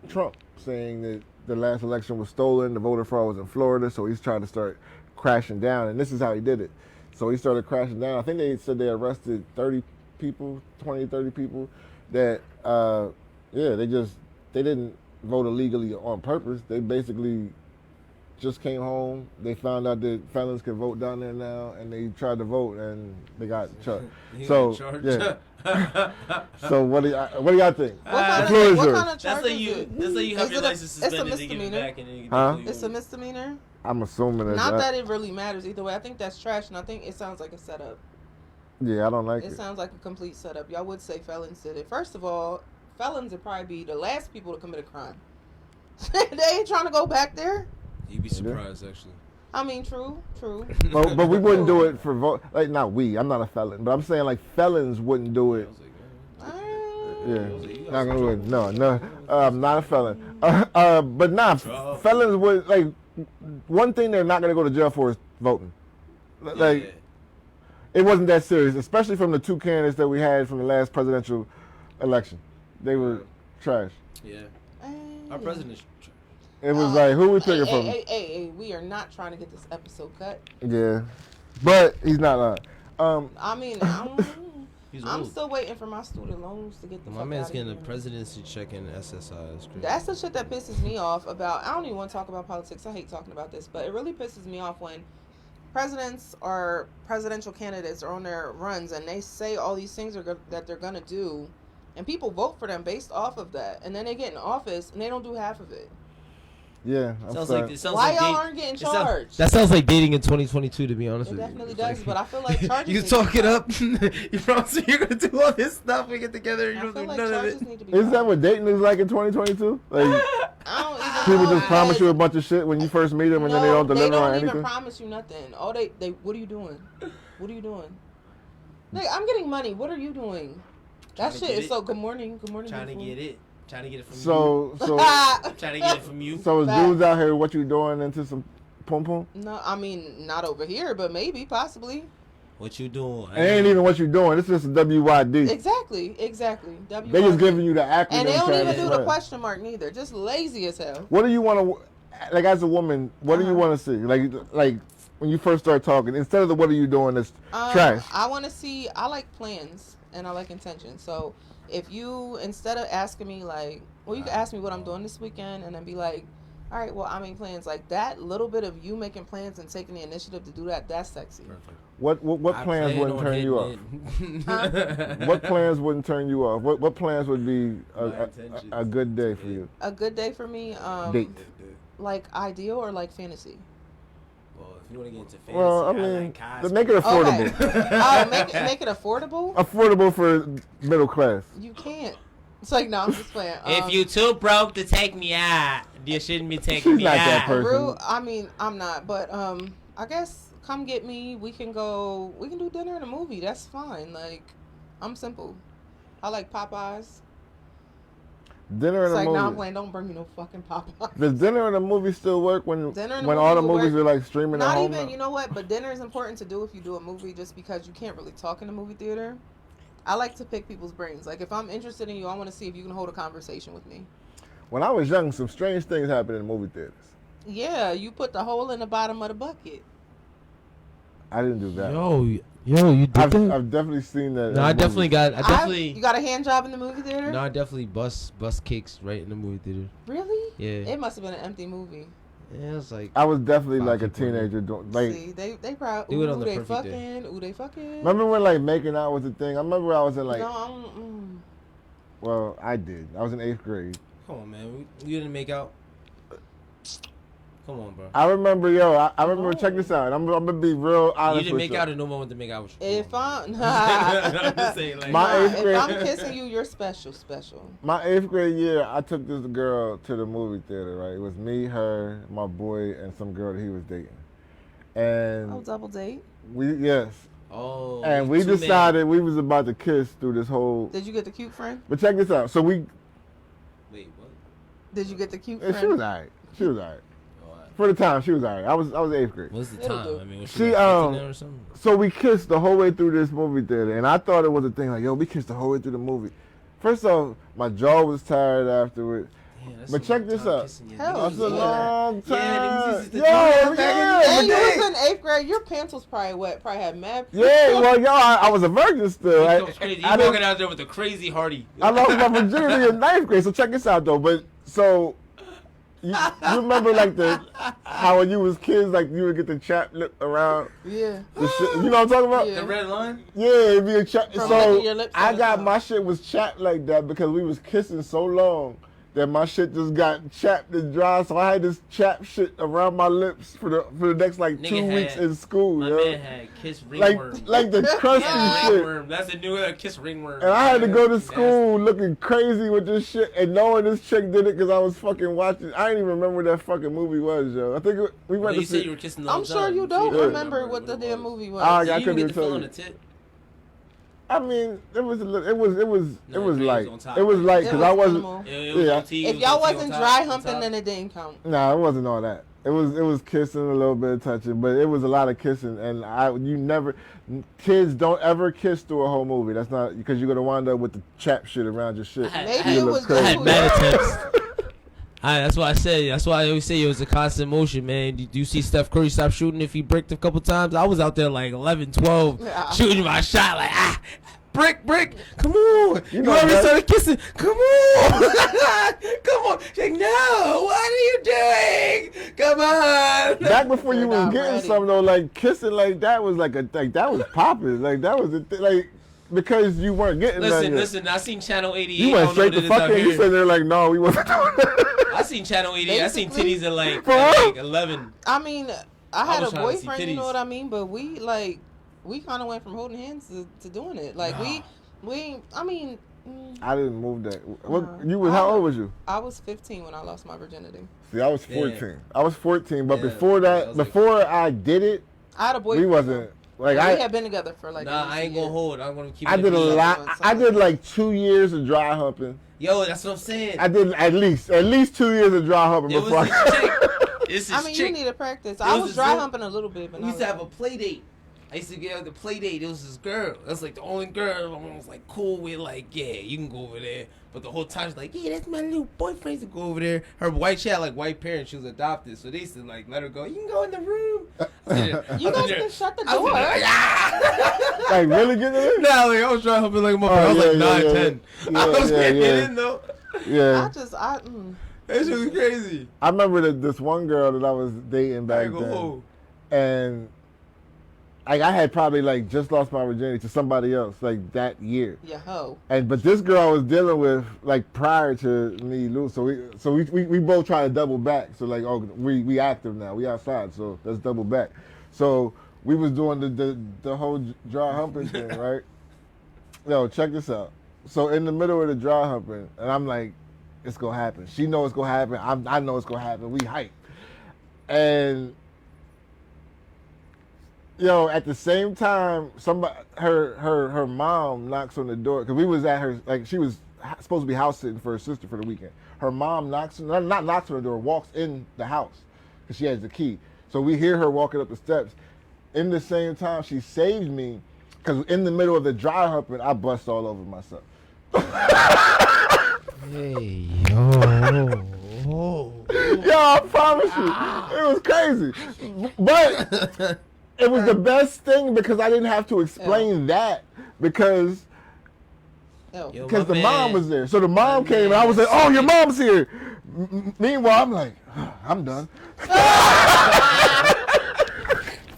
Trump saying that the last election was stolen, the voter fraud was in Florida, so he's trying to start crashing down, and this is how he did it. So he started crashing down. I think they said they arrested 30 people, 20, 30 people that, they didn't vote illegally on purpose. They basically just came home. They found out that felons can vote down there now, and they tried to vote, and they got charged. So yeah. So what do y'all think? What kind of yours. charge That's like is you. it? That's like you have Is your it a- license it's a suspended. They give it misdemeanor. back and then you can Huh? do what you It's a want. misdemeanor. I'm assuming it's Not that it really matters either way. I think that's trash, and I think it sounds like a setup. Yeah, I don't like It it. sounds like a complete setup. Y'all would say felons did it. First of all, felons would probably be the last people to commit a crime. They ain't trying to go back there. You'd be surprised, actually. I mean, true. But we wouldn't do it for vote. Like not we. I'm not a felon, but I'm saying like felons wouldn't do it. Yeah, not gonna do it. No. I'm not a felon. But nah, felons would like. One thing they're not gonna go to jail for is voting. Like it wasn't that serious, especially from the two candidates that we had from the last presidential election. They were trash. Yeah. Our president's It was like who we picking from? Hey, we are not trying to get this episode cut. Yeah, but he's not lying. I mean, I'm still waiting for my student loans to get the My fuck man's outta getting a here. presidency check in SSI. It's crazy. That's the shit that pisses me off about. I don't even want to talk about politics. I hate talking about this, but it really pisses me off when presidents or presidential candidates are on their runs and they say all these things that they're gonna do, and people vote for them based off of that, and then they get in office and they don't do half of it. Yeah, I'm Sounds sorry. like it sounds Why like y'all aren't getting charged? That sounds like dating in 2022, to be honest It with you. definitely It's does, like- but I feel like charges. You need talk to it be up. You promise you're gonna do all this stuff. We get together. You I don't feel do like none of charges it. need to be. Is that filed. what dating is like in 2022? Like I don't even people know, just promise guys. you a bunch of shit when you first meet them, and then they don't deliver on anything. They don't even promise you nothing. Oh, they. What are you doing? What are you doing? Like, I'm getting money. What are you doing? That Trying to shit get is it. so. Good morning. Good morning. Trying to beautiful. get it. Trying to get it from you. So Trying to get it from you. is Facts. dudes out here what you doing into some pom pom? No, I mean not over here, but maybe, possibly. What you doing? It ain't even what you doing. It's just a WYD. Exactly. They just WYD. giving you the acronym. And they don't trying even to do the swear. question mark neither. Just lazy as hell. What do you want to, like as a woman? What do you want to see? Like when you first start talking, instead of the what are you doing, it's trash. I want to see. I like plans and I like intention. So if you, instead of asking me like, well, you can ask me what I'm doing this weekend, and then be like, all right, well, I make plans. Like that little bit of you making plans and taking the initiative to do that, that's sexy. Perfect. What plans plan wouldn't on turn you off? hitting What plans wouldn't turn you off? What plans would be My a good day for you? A good day for me, Date. like ideal or like fantasy? Well, if you want to get into fantasy, Well, I I mean, like cosplay. make it affordable. Okay. Oh, make it affordable? Affordable for middle class. You can't. It's like, no, I'm just playing. If you too broke to take me out, you shouldn't be taking She's me not that out. person. I mean, I'm not, but I guess come get me. We can do dinner and a movie. That's fine. Like, I'm simple. I like Popeyes. Dinner It's and a like, movie. nah, I'm playing. Don't bring me no fucking Popeyes. Does dinner and a movie still work when Dinner and a when movie all the will movies work. are like streaming at Not home? even, now? you know what? But dinner is important to do if you do a movie, just because you can't really talk in the movie theater. I like to pick people's brains. Like, if I'm interested in you, I want to see if you can hold a conversation with me. When I was young, some strange things happened in movie theaters. Yeah, you put the hole in the bottom of the bucket. I didn't do that. Yo, you did I've that? I've definitely seen that. No, I definitely got. You got a hand job in the movie theater? No, I definitely bust cakes right in the movie theater. Really? Yeah. It must have been an empty movie. Yeah, it was like. I was definitely Five like a people. teenager doing like. See, they probably Do it on the they perfect fucking, day. they fucking. Remember when like making out was a thing? I remember I was in like. No, I'm. Well, I did. I was in 8th grade. Come on, man. You didn't make out. Come on, bro. I remember, I remember. No. Check this out. I'm gonna be real honest You didn't with make you. out, and no one wanted to make out with you. If Come on, I'm, bro. I'm just saying, like, My eighth if grade- I'm kissing you, you're special. My 8th grade year, I took this girl to the movie theater. Right, it was me, her, my boy, and some girl that he was dating. And Oh, double date. yes, Oh. and we 2 men. decided we was about to kiss through this whole. Did you get the cute friend? But check this out. So we, Wait, what? Did you get the cute she friend? was alright. She was alright. Oh, I- For the time, she was alright. I was 8th grade. What's the It'll time? do. I mean, was She, she like 15 or something? So we kissed the whole way through this movie theater, and I thought it was a thing like, yo, we kissed the whole way through the movie. First off, my jaw was tired afterward. Damn, that's But a check long this time out. kissing your Hell, nigga. That's a Yeah. long time. Yeah, they used to Yo, do that back in the yeah, day. And you but was in 8th grade. Your pants was probably wet. Probably had mad. yeah, well, yo, I was a virgin still. He I, goes crazy. I He didn't- walking out there with a crazy Hardy. I lost my virginity in 9th grade. So check this out though. But so you remember like how when you was kids, like you would get the chap lip around Yeah. the shit. You know what I'm talking about? Yeah. The red line? Yeah, it'd be a chap. From So licking your lips I all the got time. my shit was chapped like that because we was kissing so long that my shit just got chapped and dry. So I had this chapped shit around my lips for the next like Nigga 2 weeks had- in school. My Yo. man had Kiss Ringworm. Like the crusty Yeah, shit. ringworm. That's a new Kiss Ringworm. And I had to go to Nasty. school looking crazy with this shit and knowing this chick did it because I was fucking watching. I didn't even remember what that fucking movie was, yo. I think we Well, went you to said you see. were kissing the I'm whole sure time. you So don't Yeah. remember what the it damn was. movie was. Ah, Did yeah, I you even couldn't get the even fill tell on you. the tit? I mean, it was No, light. it was on top. It was light It because was I wasn't. minimal. It was Yeah. on T, it If was y'all on T on wasn't top, dry on humping, top. then it didn't count. Nah, it wasn't all that. It was kissing, a little bit of touching, but it was a lot of kissing, and kids don't ever kiss through a whole movie. That's not because you're gonna wind up with the chap shit around your shit. Maybe You it look was crazy. I just had mad attempts. That's why I said. That's why I always say it was a constant motion, man. Do you see Steph Curry stop shooting if he bricked a couple times? I was out there like 11, 12, Yeah. shooting my shot like brick. Come on, you know already that- started kissing. Come on, come on. She's like, no, what are you doing? Come on. Back before you You're was not getting ready. some though, like kissing like that was like that was popping, like that was like because you weren't getting nothing. Listen. I seen Channel 88. You I went don't straight know to what it is out fucking. You here. said they're like, no, we wasn't doing that. I seen Channel 88. I seen Basically- titties at like, For at real? like 11. I mean, I had was a trying to see boyfriend, you know titties. what I mean? But we kind of went from holding hands to doing it. Like, Nah. I mean, I didn't move that. What Uh-huh. you was? How old was you? I was 15 when I lost my virginity. See, I was Yeah. 14. I was 14, but Yeah, before I that, was like- before I did it, I had a we boyfriend. wasn't like we I. had been together for like. Nah, almost I a ain't gonna year. hold. I'm gonna keep it. I did a real. lot. I did like 2 years of dry humping. Yo, that's what I'm saying. I did at least 2 years of dry humping It was before. this chick. It's I this mean, chick. you need to practice. It I was was this dry girl- humping a little bit, but We used not to have a like- play date. I used to get the play date. It was this girl. That's like the only girl I was like cool with. Like, yeah, you can go over there. But the whole time she's like, yeah, that's my little boyfriend to go over there. Her white, she had like white parents. She was adopted, so they used to like let her go. You can go in the room. You guys can shut the I was door. like, ah! Like really getting it? Nah, like I was trying to help her like my Oh, I was like yeah, 9, yeah, 10. yeah. I was Yeah, getting yeah. in though. Yeah. That shit was crazy. I remember that this one girl that I was dating I back ain't gonna then, hold. and like I had probably like just lost my virginity to somebody else like that year. Yeah, ho. But this girl I was dealing with like prior to me losing, so we both try to double back. So like, oh, we active now, we outside, so let's double back. So we was doing the whole dry humping thing, right? Yo, check this out. So in the middle of the dry humping, and I'm like, it's gonna happen. She knows it's gonna happen. I know it's gonna happen. We hype, and Yo, at the same time, her mom knocks on the door because we was at her, like she was supposed to be house sitting for her sister for the weekend. Her mom not knocks on the door, walks in the house because she has the key. So we hear her walking up the steps. In the same time, she saves me because in the middle of the dry humping, I bust all over myself. Hey, yo. Yo, I promise you, it was crazy. But it was the best thing because I didn't have to explain that because the mom was there. So the mom came and I was like, oh, your mom's here. Meanwhile, I'm like, I'm done.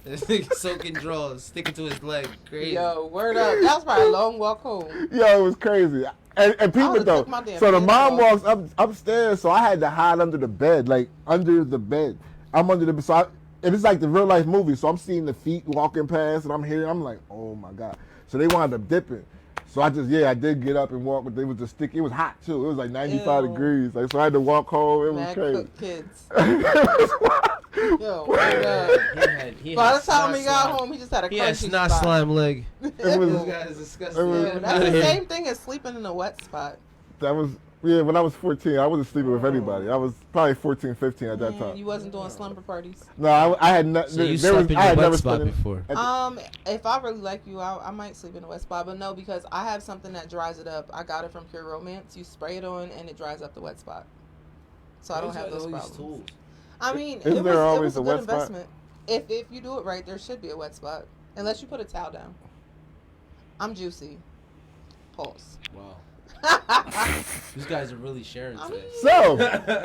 This nigga soaking draws, sticking to his leg. Crazy. Yo, word up. That was probably a long walk home. Yo, it was crazy. And people though. So the mom walks upstairs, so I had to hide under the bed, like under the bed. I'm under the bed. And it's like the real life movie, so I'm seeing the feet walking past, and I'm like, oh my God. So they wound up dipping. So I did get up and walk, but it was just sticky. It was hot too. It was like 95 degrees. Like, so I had to walk home. It was Mad crazy. cook kids. Yo, word up. By the time he got home, he just had a crunchy snot spot. slime leg. It was, This guy is disgusting. Yo, that's the same thing as sleeping in a wet spot. that was, yeah, when I was 14, I wasn't sleeping with anybody. I was probably 14, 15 at that time. You wasn't doing slumber parties. No, I had not. So you there was, slept in I your had wet never spot spent before? If I really like you, I might sleep in a wet spot, but no, because I have something that dries it up. I got it from Pure Romance. You spray it on, and it dries up the wet spot. So I don't have those problems. I mean, Isn't it there was always a a good wet spot? investment. If you do it right, there should be a wet spot, unless you put a towel down. I'm juicy. Pulse. Wow. These guys are really sharing today. So,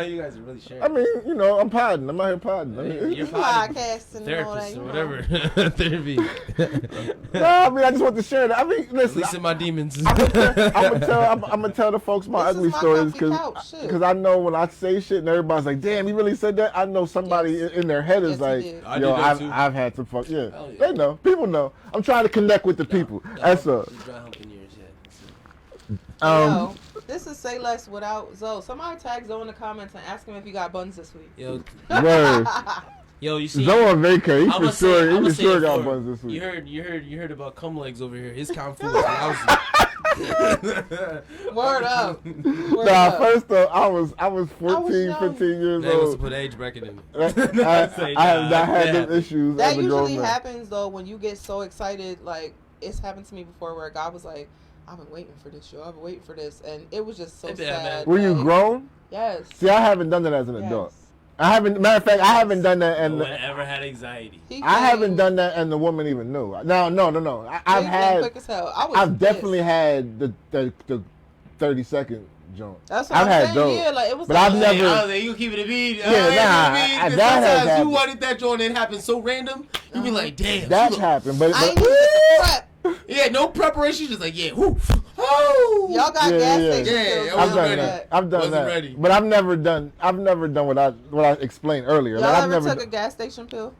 You guys are really sharing. I mean, you know, I'm podding. I'm out here podding. I mean, You're Podcasting and all that. therapist You or know. whatever. Therapy. no, I mean, I just want to share that. I mean, listen, Releasing my demons. I'm gonna tell the folks my This is ugly my stories comfy couch, shit. because I know when I say shit and everybody's like, "Damn, you really said that?" I know somebody Yes. in their head is Yes, you like, did. I "Yo, did that too. I've had some fuck." Yeah, Hell yeah. they know. People know. I'm trying to connect with the people. That's all. Dry humping years, Yo, this is SayLess without Zoe. Somebody tag Zoe in the comments and ask him if he got buns this week. Yo, Word. you see. Zoe on vacay. He I'ma for sure. I'ma He for sure it got for- buns this week. You heard about cum legs over here. His count food was lousy. Word up. Word Nah, up. first though, I was 14, young. 15 years They must old. have put age bracket in I it. I have not had them Yeah. issues That as a usually grown man. happens though when you get so excited. Like it's happened to me before, where God was like, "I've been waiting for this show. I've been waiting for this," and it was just so It been, sad. man. Were you like, grown? Yes. See, I haven't done that as an Yes. adult. I haven't. Matter of fact, I haven't done that, No and one ever had anxiety. He I haven't came- done that, and the woman even knew. No. I've he came had. quick as hell. I was I've definitely pissed. had the 30-second joint. That's what I've I'm had saying. those. Yeah, like it was. But like, I've never- I was like, you keep it a beat. Yeah, nah, that has sometimes happened. you wanted that joint and it happened so random. You be like, damn. That's she happened, but, I ain't but even get the prep. Yeah, no preparation. Just like, yeah, whoo, oh. Y'all got Yeah, gas yeah. stations. Yeah, still I doing I've wasn't done ready. that. I've done Wasn't that. ready. But I've never done what I explained earlier. Y'all Like, I've ever never took a done, gas station pill?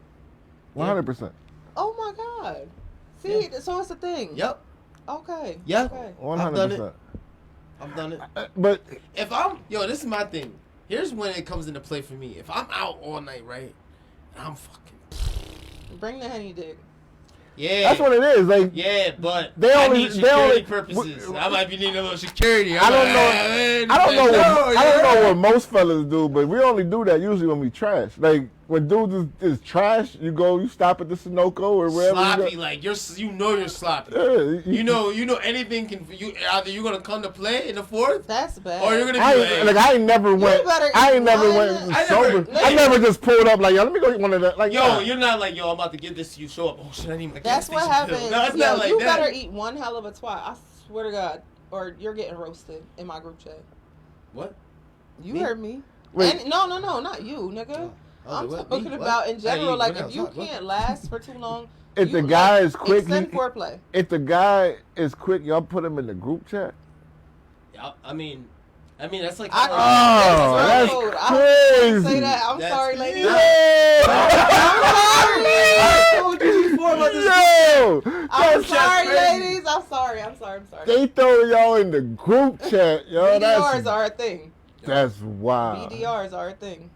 100%. Oh my god. See, so it's a thing. Yep. Okay. Yep. Okay. 100%. I've done it. But If this is my thing. Here's when it comes into play for me. If I'm out all night, right, and I'm fucking, Bring the henny dick. yeah. that's what it is. Like, Yeah, but They I only- need they security only- purposes. I might be needing a little security. I don't know. I don't know what what most fellas do, but we only do that usually when we trash. Like when dudes is trash, you stop at the Sunoco or wherever. sloppy, You like you're sloppy. go. Yeah, You know anything can. Either you're gonna come to play in the fourth, That's bad. or you're gonna be I ain't never went. better I eat ain't never one. went I sober. never- I never just pulled up like, yo, let me go get one of that. Like, yo, nah. you're not like, yo, I'm about to give this to you. Show up. Oh shit, I need my That's gas what station pill. happens. No, it's Yo, not like you that. better eat one hell of a twat. I swear to God, or you're getting roasted in my group chat. What? You Me? heard me. Wait. And, no, not you, nigga. I'm What? talking Me? about What? in general. Hey, Like what if you else? What? can't last for too long. If you, the guy like, is quick, extend foreplay. if the guy is quick, y'all put him in the group chat. Yeah, I mean, that's like. I- Oh, That's that's rude. I crazy. Say that. I'm That's- sorry, ladies. Yeah. I told you before about this. Yo, I'm that's sorry, crazy. ladies. I'm sorry. They throw y'all in the group chat, yo. BDRs are a thing. That's wild. BDRs are a thing.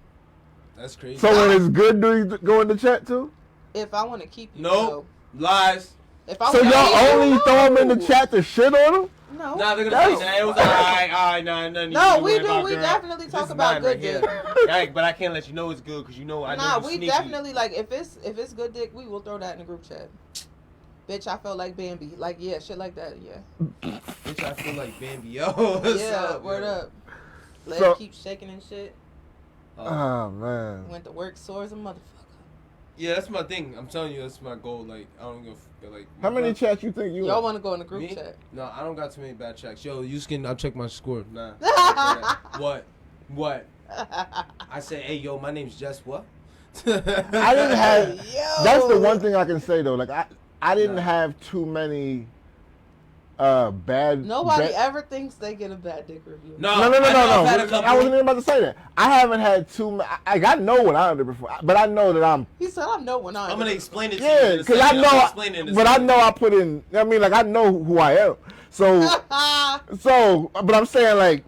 That's crazy. So when it's good, do you go in the chat too? If I want to keep you, Nope. Lies. If I So wanna keep y'all you, only no. throw them in the chat to shit on them? No. Nah, they're gonna That's- say that. It was alright, nah, nothing. No, we do. We definitely talk about good dick. Right, but I can't let you know it's good because you know I know Nah, you we sneaky. definitely like if it's good dick, we will throw that in the group chat. Bitch, I felt like Bambi. Like, yeah, shit like that, yeah. Bitch, I feel like Bambi. Yo, what's Yeah, up, word yo? up. Leg So- keep shaking and shit. Oh, man. Went to work sore as a motherfucker. Yeah, that's my thing. I'm telling you, that's my goal. Like, I don't give like. How many chats you think you Y'all in? want to go in the group Me? chat? No, I don't got too many bad checks. Yo, you can. I'll check my score. Nah. What? I say, hey, yo, my name's Jess. What? I didn't have. Yo. That's the one thing I can say though. Like I didn't Nah. have too many bad. Nobody bad- ever thinks they get a bad dick review. No. I wasn't even about to say that. I haven't had too many. I know what I under before, but I know that I'm. He said, "I know when I." I'm gonna explain it to you. Yeah, in a because I second. I'm gonna explain it in know. a But I second. know I put in. I mean, like I know who I am. So but I'm saying like,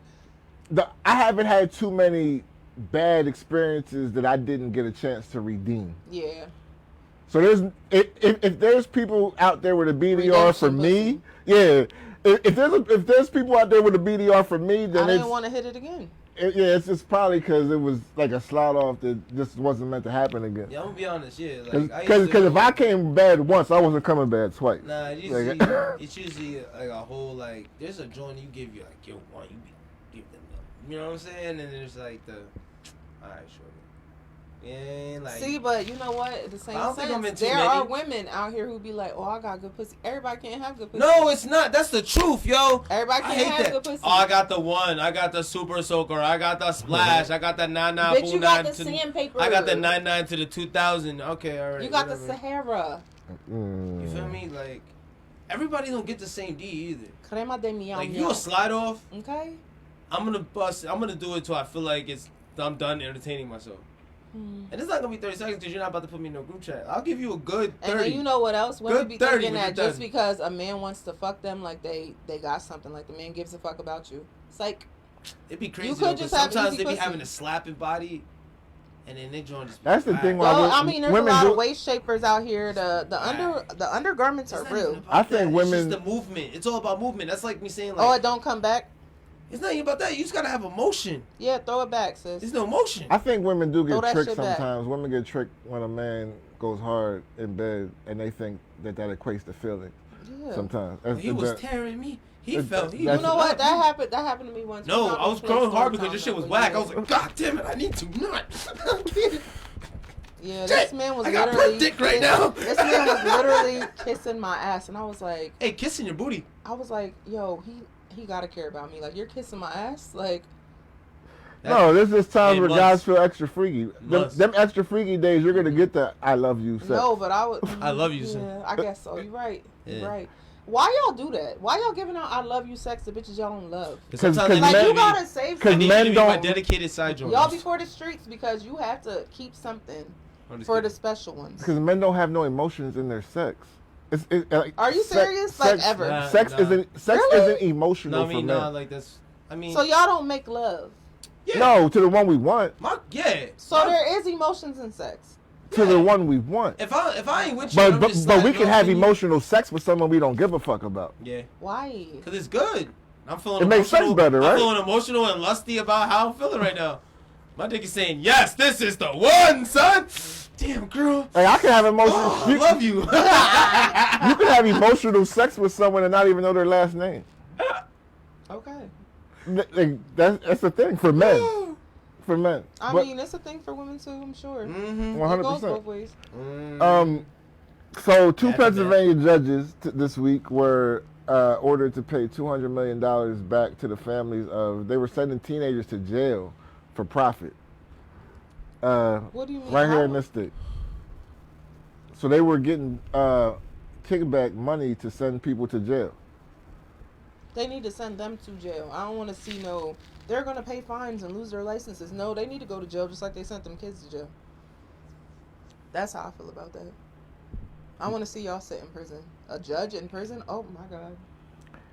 I haven't had too many bad experiences that I didn't get a chance to redeem. Yeah. So if there's people out there with a BDR for Redemption me, pussy. yeah. If there's people out there with a BDR for me, then I didn't want to hit it again. it's just probably because it was like a slide off that just wasn't meant to happen again. Yeah, I'm gonna be honest. Yeah, like Because if I came bad once, I wasn't coming bad twice. Nah, Like- it's usually like a whole like. There's a joint you give you like yo one, you give them the, you know what I'm saying, and then there's like the, all right, sure. Yeah, like. See, but you know what? At the same I don't think I'm in sense, too there many. are women out here who be like, "Oh, I got good pussy." Everybody can't have good pussy. No, it's not. That's the truth, yo. Everybody I can't hate have that. good pussy. Oh, I got the one. I got the super soaker. I got the splash. I got the 99 Bitch, you got the sandpaper. I got the 99 to the 2000. Okay, all right. You got whatever. the Sahara. Mm. You feel me? Like everybody don't get the same D either. Crema de miau Like miau. you a slide off. Okay. I'm gonna bust. I'm gonna do it till I feel like I'm done entertaining myself. And it's not gonna be 30 seconds because you're not about to put me in no group chat. I'll give you a good 30. And then you know what else? Women Good be 30 thinking when that you're just done. because a man wants to fuck them, like they got something. Like the man gives a fuck about you. It's like It'd be crazy. You could though, 'cause just have sometimes easy they be pussy. having a slapping body, and then they join just. That's the thing why well, women- I mean, there's a women lot do- of waist shapers out here. The undergarments are real. I think women- It's just the movement. It's all about movement. That's like me saying like. Oh, it don't come back. It's not even about that. You just gotta have emotion. Yeah, throw it back, sis. There's no emotion. I think women do Throw get that tricked shit back. sometimes. Women get tricked when a man goes hard in bed, and they think that equates to feeling. Yeah. Sometimes He was tearing me. He It- felt. He that's- You know what? That happened. That happened to me once. No, We're not I was gonna play growing hard story because time this shit was now, whack. but I was like, God damn it, I need to not. yeah, this man was I got literally. burnt dick right now. This man was literally kissing my ass, and I was like, Hey, kissing your booty. yo, he gotta care about me. Like, you're kissing my ass, like. No, there's just times Hey, where must. guys feel extra freaky. Them, Must. them extra freaky days, you're gonna get the "I love you" sex. No, but I would. I love you, Yeah, son. I guess so. You're right. Yeah. You're right. Why y'all do that? Why y'all giving out "I love you" sex to bitches y'all don't love? Cause Like, men- you gotta save Cause I need men you to be my don't- dedicated side joint. y'all before the streets because you have to keep something for the special ones. Because men don't have no emotions in their sex. Like, Are you serious? Like, ever? Nah. Sex isn't Really? isn't emotional No, I mean, for men. nah, like that's. I mean, So y'all don't make love. yeah. No, to the one we want. Yeah. So there is emotions in sex. To the one we want. If I ain't with you, But I'm but, just but we sliding can off have in you. emotional sex with someone we don't give a fuck about. Yeah. Why? Cause it's good. I'm feeling. It makes sex emotional. better, right? I'm feeling emotional and lusty about how I'm feeling right now. My dick is saying, yes, this is the one, son. Damn, girl. Like I can have emotional. Oh, I love you. You can have emotional sex with someone and not even know their last name. Okay. Like, that's the thing for men. For men. I But, mean, it's a thing for women too. I'm sure. Mm-hmm. It goes 100%. both ways. So two That's Pennsylvania judges this week were ordered to pay $200 million back to the families of. They were sending teenagers to jail for profit. What do you mean? Right here How? in this state. So they were getting kickback money to send people to jail. They need to send them to jail. I don't want to see no. They're gonna pay fines and lose their licenses. No, they need to go to jail just like they sent them kids to jail. That's how I feel about that. I want to see y'all sit in prison. A judge in prison? Oh my god.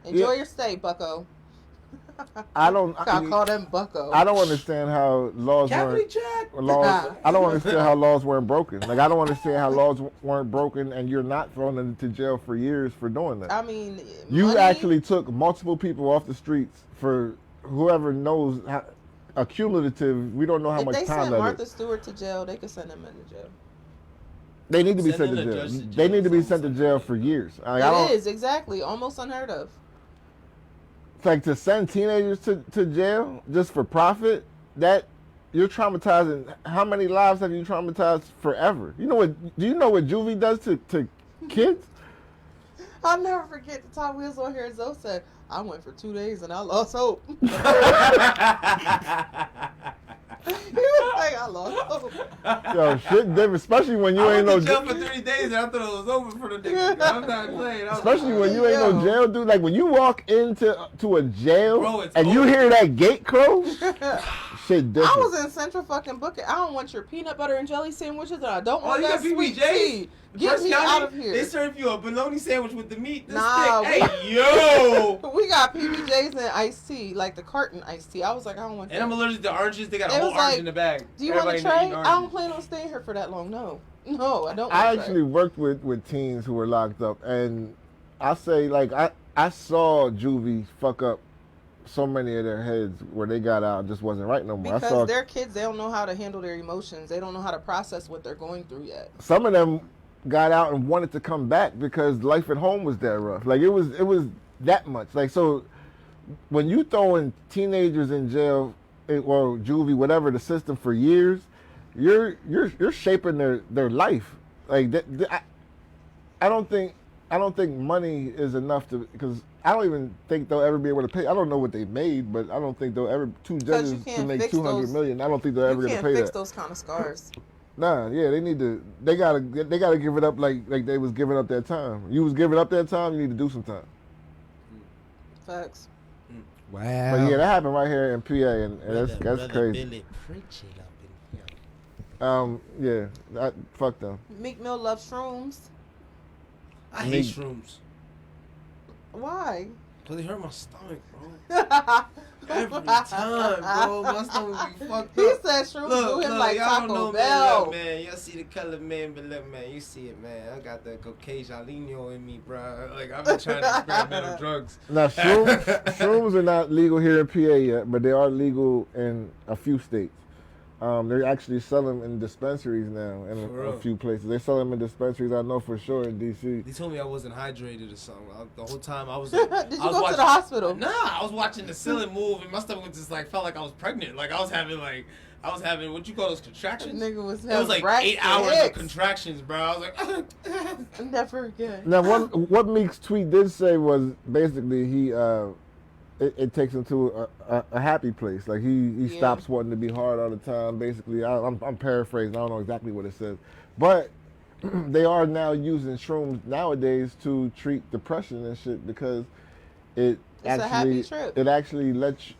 Enjoy Yeah. your stay, Bucko. I don't. Gotta call them Bucko. I don't understand how laws Cavity weren't. check. I don't understand how laws weren't broken. Like I don't understand how laws weren't broken, and you're not thrown into jail for years for doing that. I mean, You money, actually took multiple people off the streets for whoever knows how, a cumulative. We don't know how if much they time send that Martha is. Stewart to jail, they could send him into jail. They need to be sent Sending to the jail. judge to They jail need to be is sent to almost jail unheard for of. years. Like, I don't, It is exactly almost unheard of. It's like to send teenagers to jail just for profit. That you're traumatizing. How many lives have you traumatized forever? You know what? Do you know what juvie does to kids? I'll never forget the time we was on here and Zoe said, I went for 2 days and I lost hope. He was like, I lost hope. Yo, shit different, especially when you I ain't went no to jail for 3 days and I thought it was over for the nigga. I'm not playing. I was especially like, when you ain't no jail dude. Like when you walk into a jail Bro, it's and you over. hear that gate close, shit different. I was in Central fucking Booking. I don't want your peanut butter and jelly sandwiches and I don't Oh, want you that got sweet PBJs? tea. Get First me County, out of here. They serve you a bologna sandwich with the meat. This Nah, thick. Hey, yo. We got PBJs and iced tea, like the carton iced tea. I was like, I don't want that. And I'm allergic to oranges. They got a It whole was orange like, in the bag. Do you want to Everybody trade? eating I don't oranges. plan on staying here for that long. No, I don't. I wanna actually worked with teens who were locked up, and I say like I saw juvie fuck up so many of their heads where they got out and just wasn't right no more. I saw because they're kids. They don't know how to handle their emotions. They don't know how to process what they're going through yet. some of them got out and wanted to come back because life at home was that rough. Like it was that much. Like so, when you throwing teenagers in jail or juvie, whatever the system for years, you're shaping their life. Like I don't think money is enough to because I don't even think they'll ever be able to pay. I don't know what they made, but I don't think they'll ever two judges you to can't make fix 200 those- million. I don't think they're ever You gonna can't pay fix that. those kind of scars. Nah, yeah, they need to. They gotta give it up like they was giving up that time. You was giving up that time. You need to do some time. Facts. Wow. But yeah, that happened right here in PA, and that's crazy. Billy, preach it up in here. Yeah, fuck them. Meek Mill loves shrooms. I hate Meek. shrooms. Why? Cause they hurt my stomach, bro. Every time, bro. My stomach be fucked He up. said shrooms do him like y'all don't Taco know, Bell. Man, look, man, y'all see the color, man, but look, man, you see it, man. I got the Caucasianino in me, bro. Like, I've been trying to experimental drugs. Now, shrooms are not legal here in PA yet, but they are legal in a few states. They're actually selling them in dispensaries now in For a real? few places. They sell them in dispensaries, I know for sure, in D.C. They told me I wasn't hydrated or something. The whole time I was. Did you I was go to watching, the hospital? Nah, I was watching the ceiling move, and my stomach was just like felt like I was pregnant. Like I was having what you call those contractions. Nigga was It was like Braxton 8 hours of Hicks. contractions, bro. I was like, Never again. Now, what Meek's tweet did say was basically he it takes him to a happy place. Like he Yeah. stops wanting to be hard all the time. Basically, I'm paraphrasing. I don't know exactly what it says, but they are now using shrooms nowadays to treat depression and shit because It's a happy trip. it actually lets you,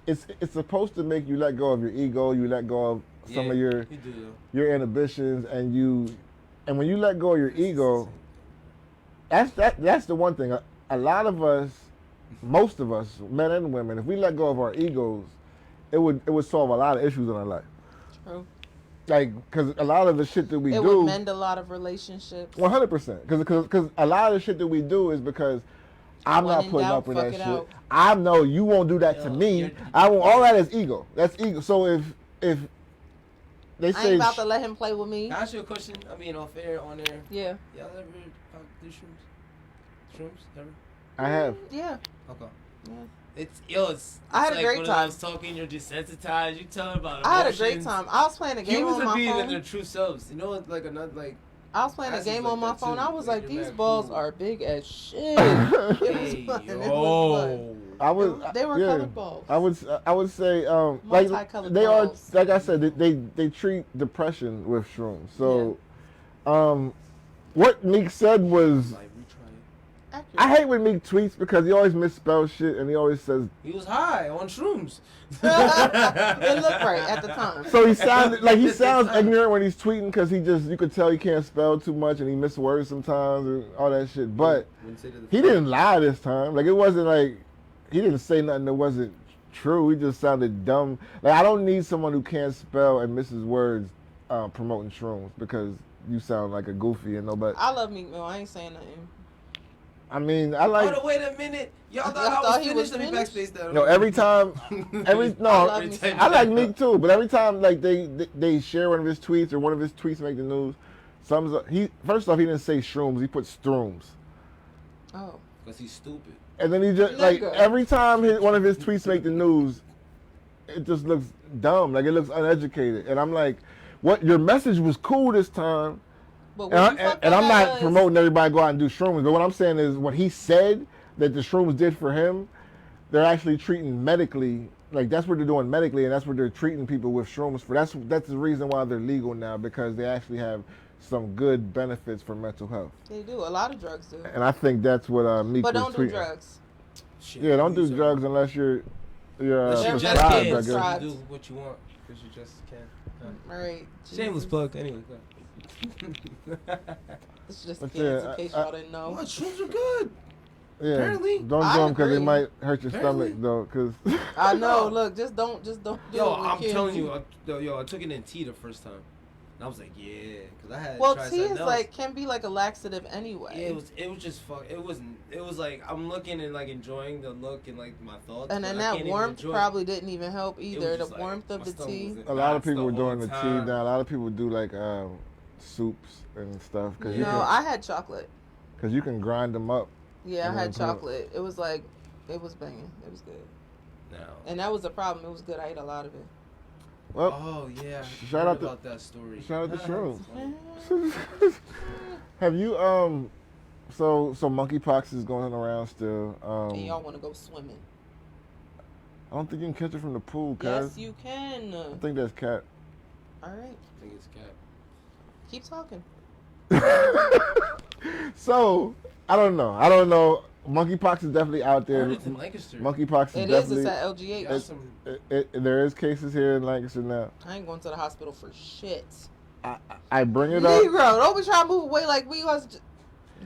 it's supposed to make you let go of your ego. You let go of some of you your do, though. your inhibitions, and when you let go of your ego, that's the one thing. A lot of us, most of us, men and women, if we let go of our egos, it would solve a lot of issues in our life. True. Like, because a lot of the shit that we It do, would mend a lot of relationships. 100%. Because a lot of the shit that we do is because I'm When not in putting doubt, up with fuck that it shit. out. I know you won't do that to me. I won't. All that is ego. That's ego. So if they I say ain't about to let him play with me. Can I ask you a question? I mean, off air, on air. Yeah. Y'all ever do shrooms? Shrooms? Ever? I have. Yeah. Okay. Yeah. It's I had a like great when time. I was talking, you're desensitized. You tell about emotions. I had a great time. I was playing a game Humans on are my being phone. their true selves. You know, like another like. I was playing a Asses game like on my that, phone. too. I was Like, like, you're these mad balls cool. are big as shit. It was Hey, fun. It was yo. I would. They were yeah. colored balls. I would say like Multicolored they balls. are like I said they treat depression with shrooms. So what Meek said was Like retry it. Accurate. I hate when Meek tweets because he always misspells shit and he always says He was high on shrooms. It looked right at the time. so he sounds ignorant when he's tweeting because you could tell he can't spell too much and he misses words sometimes and all that shit. But Wouldn't say that he didn't lie this time. Like it wasn't like he didn't say nothing that wasn't true. He just sounded dumb. Like, I don't need someone who can't spell and misses words promoting shrooms because you sound like a goofy and nobody. I love Meek Mill. I ain't saying nothing. I mean, I like. Hold on, wait a minute. Y'all thought Y'all I thought was he finished? was Let me finished? backspace that. No, every time, love Meek Mill. I like Meek too, but every time like they share one of his tweets or one of his tweets make the news, first off he didn't say shrooms, he put strooms, Oh. Because he's stupid. and then he just like Nigga. every time one of his tweets make the news, it just looks dumb, like it looks uneducated, and I'm like, what? Your message was cool this time, But and I'm not promoting everybody go out and do shrooms, but what I'm saying is what he said that the shrooms did for him, they're actually treating medically, like that's what they're doing medically, and that's what they're treating people with shrooms for. That's the reason why they're legal now, because they actually have some good benefits for mental health. They do. A lot of drugs do. And I think that's what Meek But was don't do tweeting. drugs. Shit, Yeah, don't do these are- drugs unless you're Unless you just prescribed, I can. guess. Prescribed. You do what you want. Because you just can. All right. Shameless Jesus. plug. Anyway, go ahead. This is just But kids, yeah, in case I- y'all didn't know. What? Shrooms are good. Yeah, Apparently. don't do I them because it agree. might hurt your Apparently. stomach though. Cause I know. Look, just don't do Yo, it with I'm kids. telling you, I took it in tea the first time. And I was like, yeah, because I had Well, tried tea something is else. like can be like a laxative anyway. Yeah, it was just fuck. It was like I'm looking and like enjoying the look and like my thoughts. And but then I that can't even warmth enjoy it. probably didn't even help It either. was The just like, warmth of my the stomach tea. was in a lot of knots people were whole doing the tea time. now. A lot of people do like soups and stuff because No, I had chocolate. you can grind them up. Yeah, And I had then put it- chocolate. It was like, it was banging. It was good. No. And that was the problem. It was good. I ate a lot of it. Well, Oh yeah. shout Heard out to- about that story. shout out to Shrooms. Funny. Have you so monkeypox is going around still. And y'all want to go swimming. I don't think you can catch it from the pool, cuz. Yes, you can. I think that's cat. All right. I think it's cat. Keep talking. So I don't know. Monkeypox is definitely out I there. heard it's in Lancaster. Monkeypox is It is. definitely. It's at LGH. Got some. There is cases here in Lancaster now. I ain't going to the hospital for shit. I bring it up. Negro, don't be trying to move away like we was.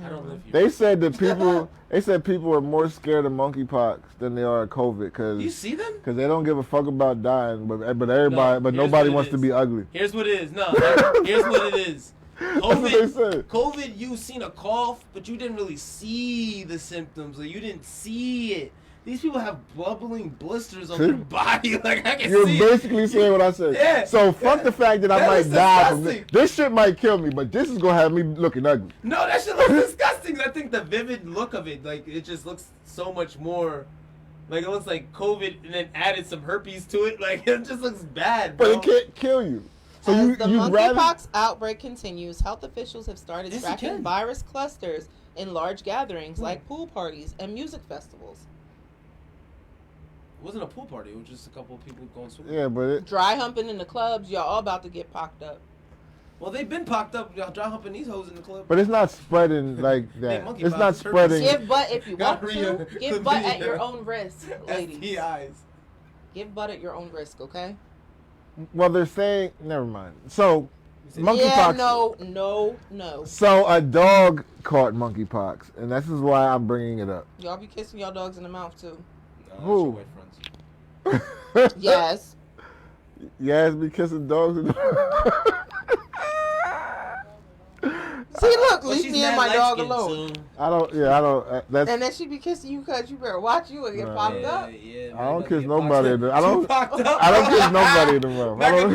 I don't live here. They said that people are more scared of monkeypox than they are of COVID You because see them? they don't give a fuck about dying, but No, everybody, but here's nobody what it wants to is. be ugly. Here's what it is. No, here's what it is. That's what they said. COVID, you seen a cough, but you didn't really see the symptoms. Like you didn't see it. These people have bubbling blisters on See? their body. Like I can You're see basically saying what I said. Yeah. So fuck the fact that I That might is die from this. disgusting. This shit might kill me, but this is gonna have me looking ugly. No, that shit looks disgusting. I think the vivid look of it, like it just looks so much more. Like it looks like COVID and then added some herpes to it. Like it just looks bad, But bro. it can't kill you. So As the you'd rather. monkeypox outbreak continues, health officials have started Yes, you tracking can. virus clusters in large gatherings like pool parties and music festivals. It wasn't a pool party. It was just a couple of people going swimming. Yeah, but it. Dry humping in the clubs, y'all all about to get pocked up. Well, they've been popped up. Y'all dry humping these hoes in the club. But it's not spreading like that. monkeypox It's not is herpes. spreading. Give butt if you want Gonorrhea, to. Give butt at chlamydia, your own risk, ladies. STIs. Give butt at your own risk, okay? Well, they're saying. Never mind. So Yeah, monkeypox. no. So a dog caught monkeypox, and this is why I'm bringing it up. Y'all be kissing y'all dogs in the mouth too. No, Who? Who? White friends. Yes. Yes, be kissing dogs. See, look, But leave she's me and mad my dog light-skinned, alone. so- I don't. That's. And then she be kissing you because you better watch you and get Right. popped up. Yeah, I don't man, kiss get nobody in popped the- up. I don't- Too popped up, I don't bro. kiss nobody in the mouth. I don't-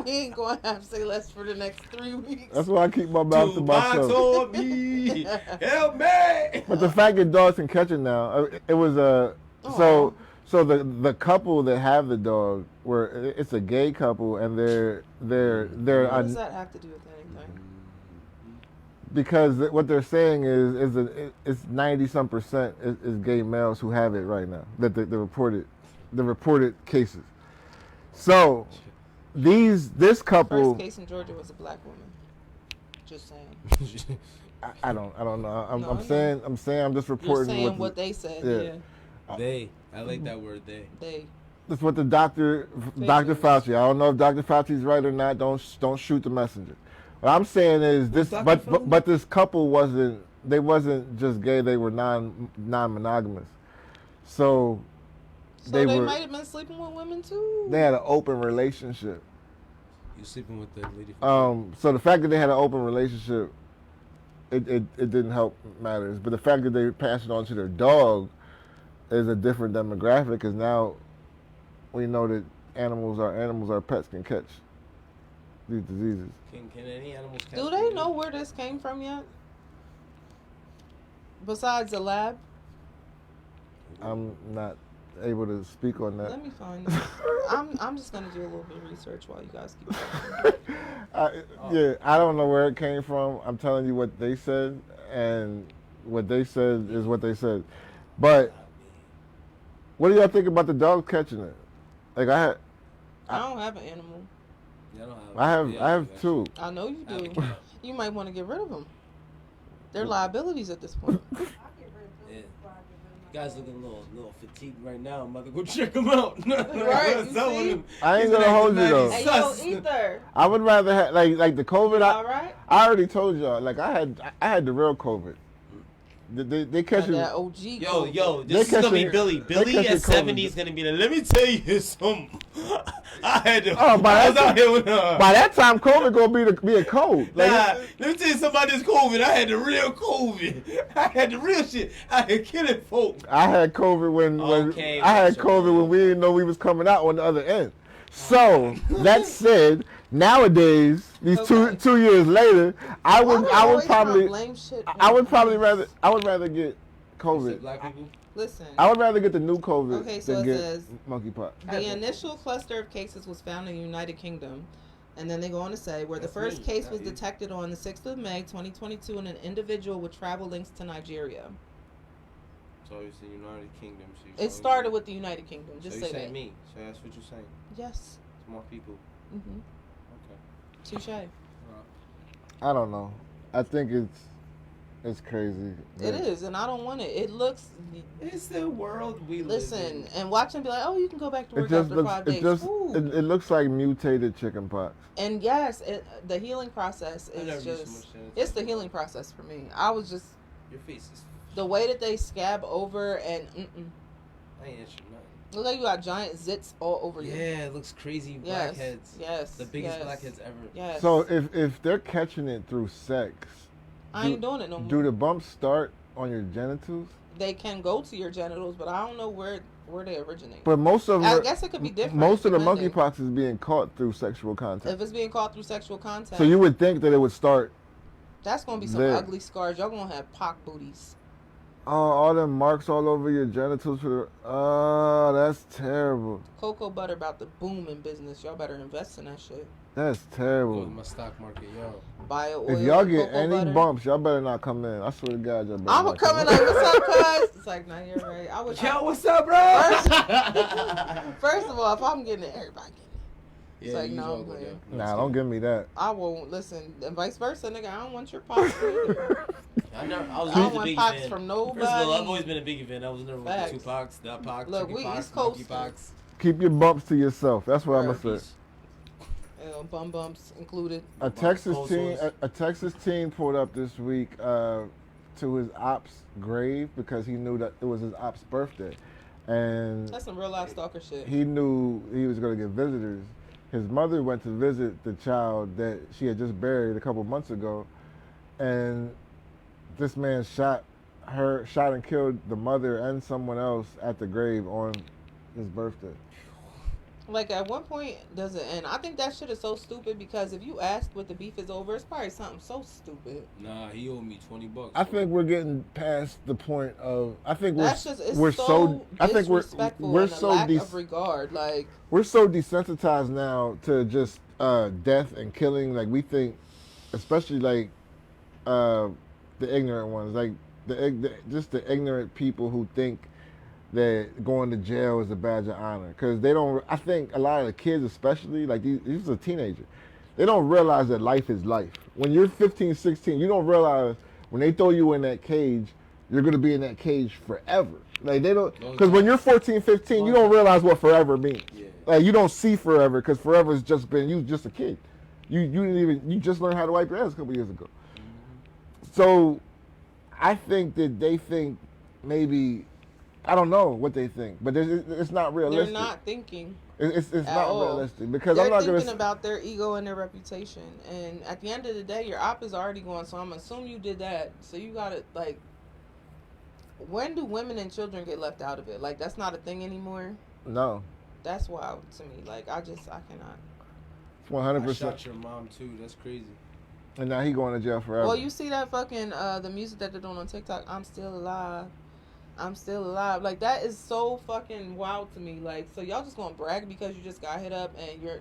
We ain't gonna have SayLess for the next 3 weeks. That's why I keep my mouth to Two box myself. on me. Help me. But the fact that dogs can catch it now, it was so the couple that have the dog, it's a gay couple, and they're What does that have to do with anything? because what they're saying is that it's 90% is gay males who have it right now, that the reported cases. So this couple, First case in Georgia was a black woman. Just saying. I don't know. No, I know. I'm saying I'm just You're reporting saying what they said. Yeah. They. I like that word. They. That's what Dr. Fauci. I don't know if Dr. Fauci's right or not. Don't shoot the messenger. What I'm saying is this, Dr. but Fauci? but this couple wasn't they wasn't just gay, they were non-monogamous. So they were, might have been sleeping with women too. they had an open relationship. You sleeping with the lady? So the fact that they had an open relationship, it didn't help matters. But the fact that they passed it on to their dog is a different demographic, because now we know that animals are pets can catch these diseases. Can any animals catch? Do they know where this came from yet? Besides the lab? I'm not able to speak on that. Let me find it. I'm just gonna do a little bit of research while you guys keep talking. Yeah, I don't know where it came from. I'm telling you what they said, and what they said is what they said. But what do y'all think about the dogs catching it? Like I don't have an animal. I have two. I know you do. You might want to get rid of them. They're liabilities at this point. You guys looking a little fatigued right now. I'm about to go check them out. Right, you see? I ain't gonna hold you though. Hey, yo, Ether. I would rather have like the COVID. All right. I already told y'all. Like I had the real COVID. They catch it. That OG. Yo, this is gonna be Billy. Billy at 70 is gonna be like, let me tell you something. I had to. Oh, by by that time, COVID gonna be a cold. Like, let me tell you something about this COVID. I had the real COVID. I had the real shit. I had killing folk. I had COVID when we didn't know we was coming out on the other end. So that said, nowadays, these two years later, I would probably rather get COVID. Black people? Listen. I would rather get the new COVID so than it get says, monkeypox. The initial cluster of cases was found in the United Kingdom, and then they go on to say where the first case was detected on the 6th of May, 2022, in an individual with travel links to Nigeria. So it's the United Kingdom. So it started with the United Kingdom. Just so say that. Saying me. So that's what you're saying. Yes. It's more people. Mhm. Okay. Touche. I don't know. I think it's crazy. It is, and I don't want it. It looks. It's the world we listen and watch and be like, oh, you can go back to work it just after looks, 5 days. It looks like mutated chickenpox. And yes, the healing process is just. It's the healing process for me. I was just. Your face is. The way that they scab over and. I ain't itching nothing. Look like you got giant zits all over you. Yeah, it looks crazy. Blackheads. Yes. The biggest blackheads ever. Yes. So if they're catching it through sex, I ain't doing it no more. Do the bumps start on your genitals? They can go to your genitals, but I don't know where they originate. But most of I guess it could be different. Most of the monkeypox is being caught through sexual contact. If it's being caught through sexual contact, so you would think that it would start. That's gonna be some ugly scars. Y'all gonna have pock booties. Oh, all them marks all over your genitals. Oh, that's terrible. Cocoa butter about to boom in business. Y'all better invest in that shit. That's terrible. Go to my stock market, yo. Buy oil. If y'all get any butter. bumps, y'all better not come in. I swear to God, y'all better. I'm coming like, what's up, cuz? It's like, nah, you're right. Yo, what's up, bro? First of all, if I'm getting it, everybody getting it. It's like, no, I'm playing. Nah, don't give me that. I won't listen, and vice versa, nigga. I don't want your pops either. I don't want pops from nobody. First of all, I've always been a big fan. I was never with Tupac, that Pox, look, we East Coast. Monkeypox. Keep your bumps to yourself. That's what I'm gonna say. Bum bumps included. A Texas teen pulled up this week to his op's grave because he knew that it was his op's birthday, and that's some real life stalker shit. He knew he was gonna get visitors. His mother went to visit the child that she had just buried a couple months ago, and this man shot and killed the mother and someone else at the grave on his birthday. Like, at one point, does it end? I think that shit is so stupid because if you ask what the beef is over, it's probably something so stupid. Nah, he owed me $20. I think we're getting past the point of. I think we're so regard. Like, we're so desensitized now to just death and killing. Like, we think, especially like the ignorant ones, like just the ignorant people who think that going to jail is a badge of honor, because they don't. I think a lot of the kids, especially like these are teenagers, they don't realize that life is life. When you're 15, 16, you don't realize when they throw you in that cage, you're gonna be in that cage forever. Like, they don't, because when you're 14, 15, you don't realize what forever means. Yeah. Like, you don't see forever, because forever has just been you just a kid. You just learned how to wipe your ass a couple years ago. Mm-hmm. So I think that they think maybe, I don't know what they think, but it's not realistic. They're not thinking. It's not all. realistic because They're I'm not thinking gonna. about their ego and their reputation. And at the end of the day, your op is already going. So I'm assuming you did that. So you got to, like, when do women and children get left out of it? Like, that's not a thing anymore. No. That's wild to me. Like, I cannot. 100%. I shot your mom too. That's crazy. And now he going to jail forever. Well, you see that fucking the music that they're doing on TikTok. I'm still alive. I'm still alive. Like, that is so fucking wild to me. Like, so y'all just gonna brag because you just got hit up and you're.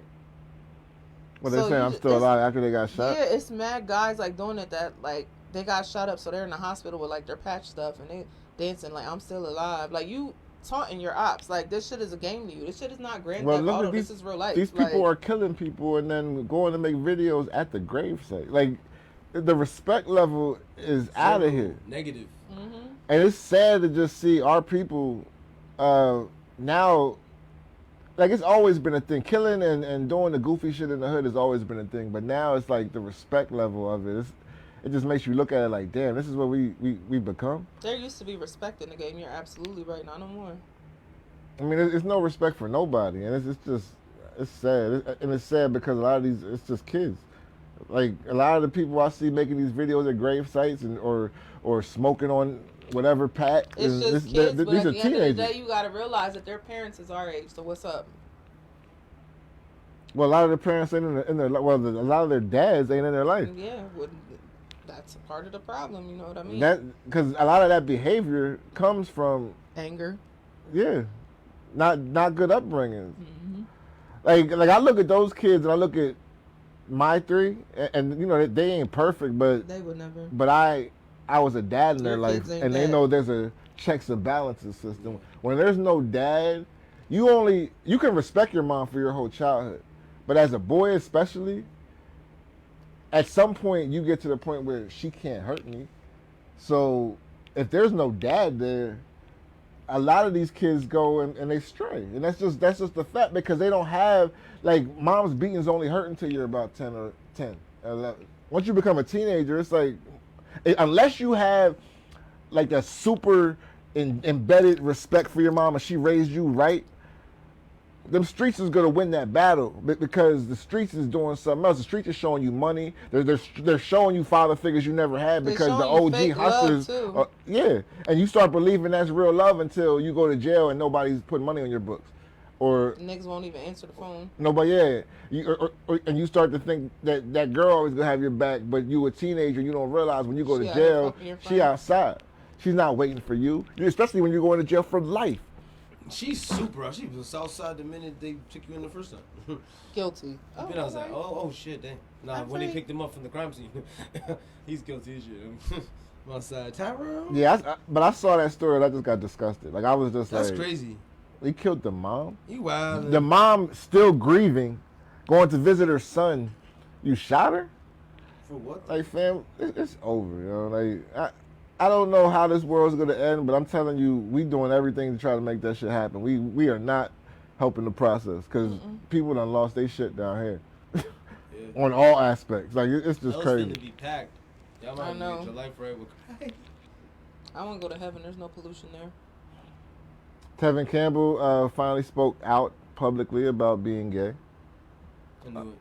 Well, they're saying I'm still alive after they got shot. Yeah, it's mad guys like doing it that like they got shot up, so they're in the hospital with like their patch stuff and they dancing like I'm still alive. Like, you taunting your ops. Like, this shit is a game to you. This shit is not Grand Theft Auto. This is real life. These people are killing people and then going to make videos at the gravesite. Like, the respect level is out of here. Negative. Mm-hmm. And it's sad to just see our people now. Like, it's always been a thing. Killing and doing the goofy shit in the hood has always been a thing. But now it's like the respect level of it. It just makes you look at it like, damn, this is what we become. There used to be respect in the game. You're absolutely right. Not no more. I mean, it's no respect for nobody. And it's sad. And it's sad because a lot of these, it's just kids. Like, a lot of the people I see making these videos at grave sites or smoking on whatever pack. It's just kids, but these at are the end teenagers. of the day, you got to realize that their parents is our age. So what's up? Well, a lot of the parents ain't in their a lot of their dads ain't in their life. Yeah, that's a part of the problem. You know what I mean? That because a lot of that behavior comes from anger. Yeah, not good upbringing. Mm-hmm. Like I look at those kids and I look at my three, and you know they ain't perfect, but they would never. But I was a dad in their life, and they bad. know there's a checks and balances system. When there's no dad, you can respect your mom for your whole childhood, but as a boy especially, at some point you get to the point where she can't hurt me. So if there's no dad there, a lot of these kids go and they stray, and that's just the fact because they don't have like mom's beating's only hurt until you're about 10 or 11. Once you become a teenager, it's like unless you have like that super embedded respect for your mom and she raised you right, them streets is gonna win that battle because the streets is doing something else. The streets is showing you money. They're showing you father figures you never had because the OG hustlers. Yeah, and you start believing that's real love until you go to jail and nobody's putting money on your books, or niggas won't even answer the phone. Nobody, yeah. And you start to think that girl always gonna have your back, but you a teenager, you don't realize when you go to jail, she outside. She's not waiting for you, especially when you're going to jail for life. She's super. She was outside the minute they took you in the first time. Guilty. I was like, oh shit, dang. Nah, when they picked him up from the crime scene, he's guilty as shit. I'm outside, Tyrone. Yeah, but I saw that story and I just got disgusted. Like I was just That's crazy. He killed the mom. You wild. The mom still grieving, going to visit her son. You shot her? For what? Like, fam, it's over, you know. Like, I don't know how this world's gonna end, but I'm telling you, we doing everything to try to make that shit happen. We are not helping the process because people done lost their shit down here on all aspects. Like it's just crazy. To be packed. Y'all might get your life right with. I want to go to heaven. There's no pollution there. Tevin Cambell finally spoke out publicly about being gay. I knew it.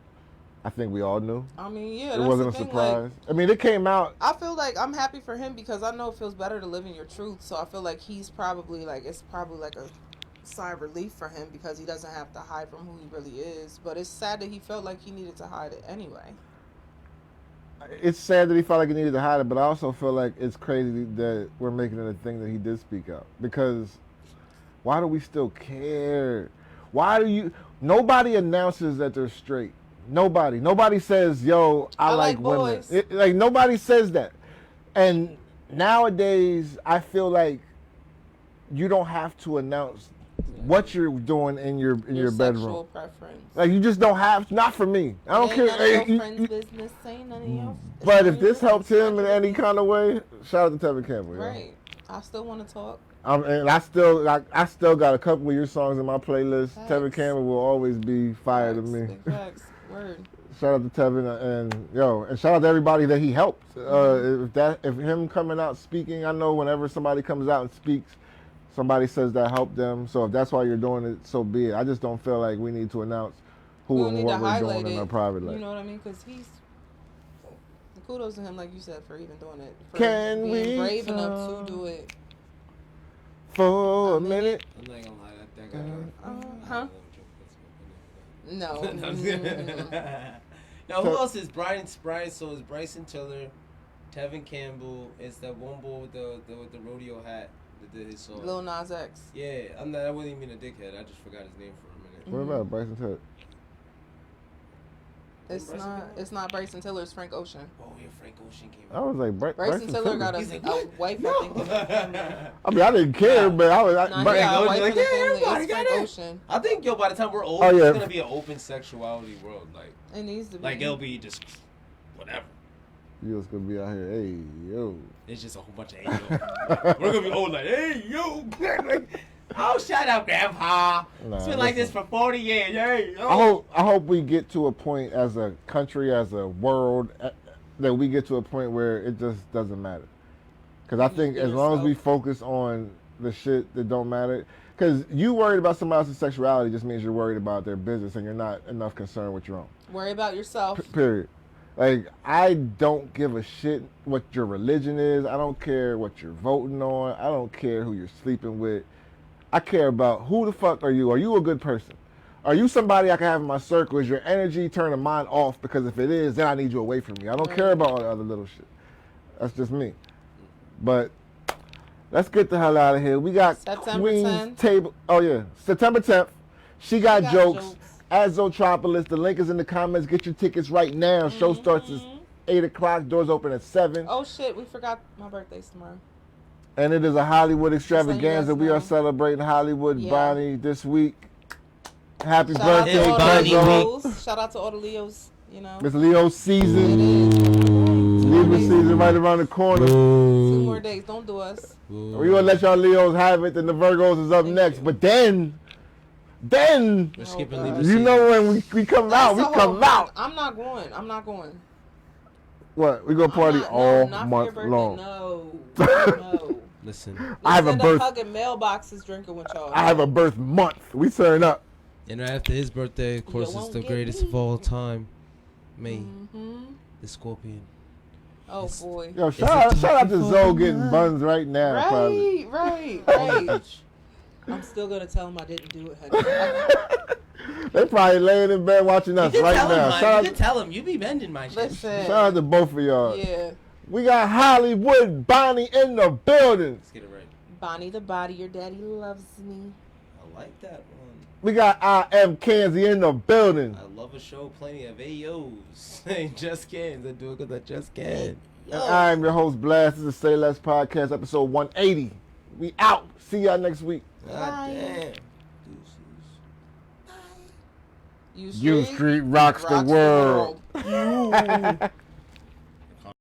I think we all knew. I mean, yeah, it wasn't a surprise. Like, I mean, it came out. I feel like I'm happy for him because I know it feels better to live in your truth. So I feel like he's probably like it's probably like a sigh of relief for him because he doesn't have to hide from who he really is. But it's sad that he felt like he needed to hide it anyway. It's sad that he felt like he needed to hide it, but I also feel like it's crazy that we're making it a thing that he did speak out. Because why do we still care? Nobody announces that they're straight. Nobody says, yo, I like women. Like nobody says that. And nowadays, I feel like you don't have to announce what you're doing in your bedroom. Sexual preference. Like you just don't have. Not for me. I don't care. None of your friends' business. Say none of your. But if this helps him in any kind of way, shout out to Tevin Cambell. Right. I still want to talk. And I still got a couple of your songs in my playlist. Facts. Tevin Cambell will always be fire to me. Big facts. Word. Shout out to Tevin and shout out to everybody that he helped. If him coming out speaking, I know whenever somebody comes out and speaks, somebody says that helped them. So if that's why you're doing it, so be it. I just don't feel like we need to announce who and what we're doing in our private life. You know what I mean? Because he's kudos to him, like you said, for even doing it. For Can being we brave enough to do it for a minute? I'm not gonna lie, that guy. Huh? No. Now who else is Brian? So is Bryson Tiller, Tevin Cambell. It's that one boy with the rodeo hat that did his song. Lil Nas X. Yeah, I wasn't even a dickhead. I just forgot his name for a minute. What about Bryson Tiller? It's not Bryson Tiller. It's Frank Ocean. Oh yeah, Frank Ocean came I was like, Bryson Tiller got a wife. No. I think. I mean, I didn't care, but I was. Nah, Frank he got a Ocean, wife like, and a yeah, family. everybody It's got Frank it. Ocean. I think by the time we're old, Oh, yeah. it's gonna be an open sexuality world. Like It needs to be. it'll be just whatever. you was gonna be out here, hey yo. It's just a whole bunch of hey yo. We're gonna be old like hey yo. Oh, shut up, Grandpa. Nah, It's been like this for 40 years. Hey, yo. I hope we get to a point as a country, as a world, that we get to a point where it just doesn't matter. Because I think as long as we focus on the shit that don't matter, because you worried about somebody else's sexuality just means you're worried about their business and you're not enough concerned with your own. Worry about yourself. Period. Like, I don't give a shit what your religion is. I don't care what you're voting on. I don't care who you're sleeping with. I care about who the fuck are you? Are you a good person? Are you somebody I can have in my circle? Is your energy turning mine off? Because if it is, then I need you away from me. I don't care about all the other little shit. That's just me. But let's get the hell out of here. We got September Queen's 10th. Table. Oh, yeah. September 10th. She got jokes. At Zotropolis. The link is in the comments. Get your tickets right now. Show starts at 8 o'clock. Doors open at 7. Oh, shit. We forgot my birthday's tomorrow. And it is a Hollywood extravaganza. We are now. celebrating Hollywood Bonnie this week. Happy Shout out to birthday, all the Bonnie Cuzzo. Leos. Shout out to all the Leos, you know. It's Leo season. It is. Libra season right around the corner. 2 more days. Don't do us. We're going to let y'all Leos have it, then the Virgos is up next. But then, We're skipping Libra you season. know when we come out, we That's the whole come out. I'm not going. What? We going to party all not month for your birthday. long. No. Listen. I have a End up birth. hugging mailboxes, drinking with y'all. I have a birth month. We turn up. And right after his birthday, of course, it's won't the get greatest me. of all time. May, Mm-hmm. the Scorpion. Oh boy. Yo, shout out to Zoe getting buns right now. Probably. Right. I'm still gonna tell him I didn't do it, honey. They probably laying in bed watching us right now. You can tell him. You be bending my shit. Listen. Shout out to both of y'all. Yeah. We got Hollywood Bonnie in the building. Let's get it right. Bonnie the body, your daddy loves me. I like that one. We got I Am Kanzi in the building. I love a show, plenty of AOs. Ain't just can. I do it because I just can. And I am your host, Blast. This is SayLess Podcast, episode 180. We out. See y'all next week. God damn. You U Street rocks the world. world.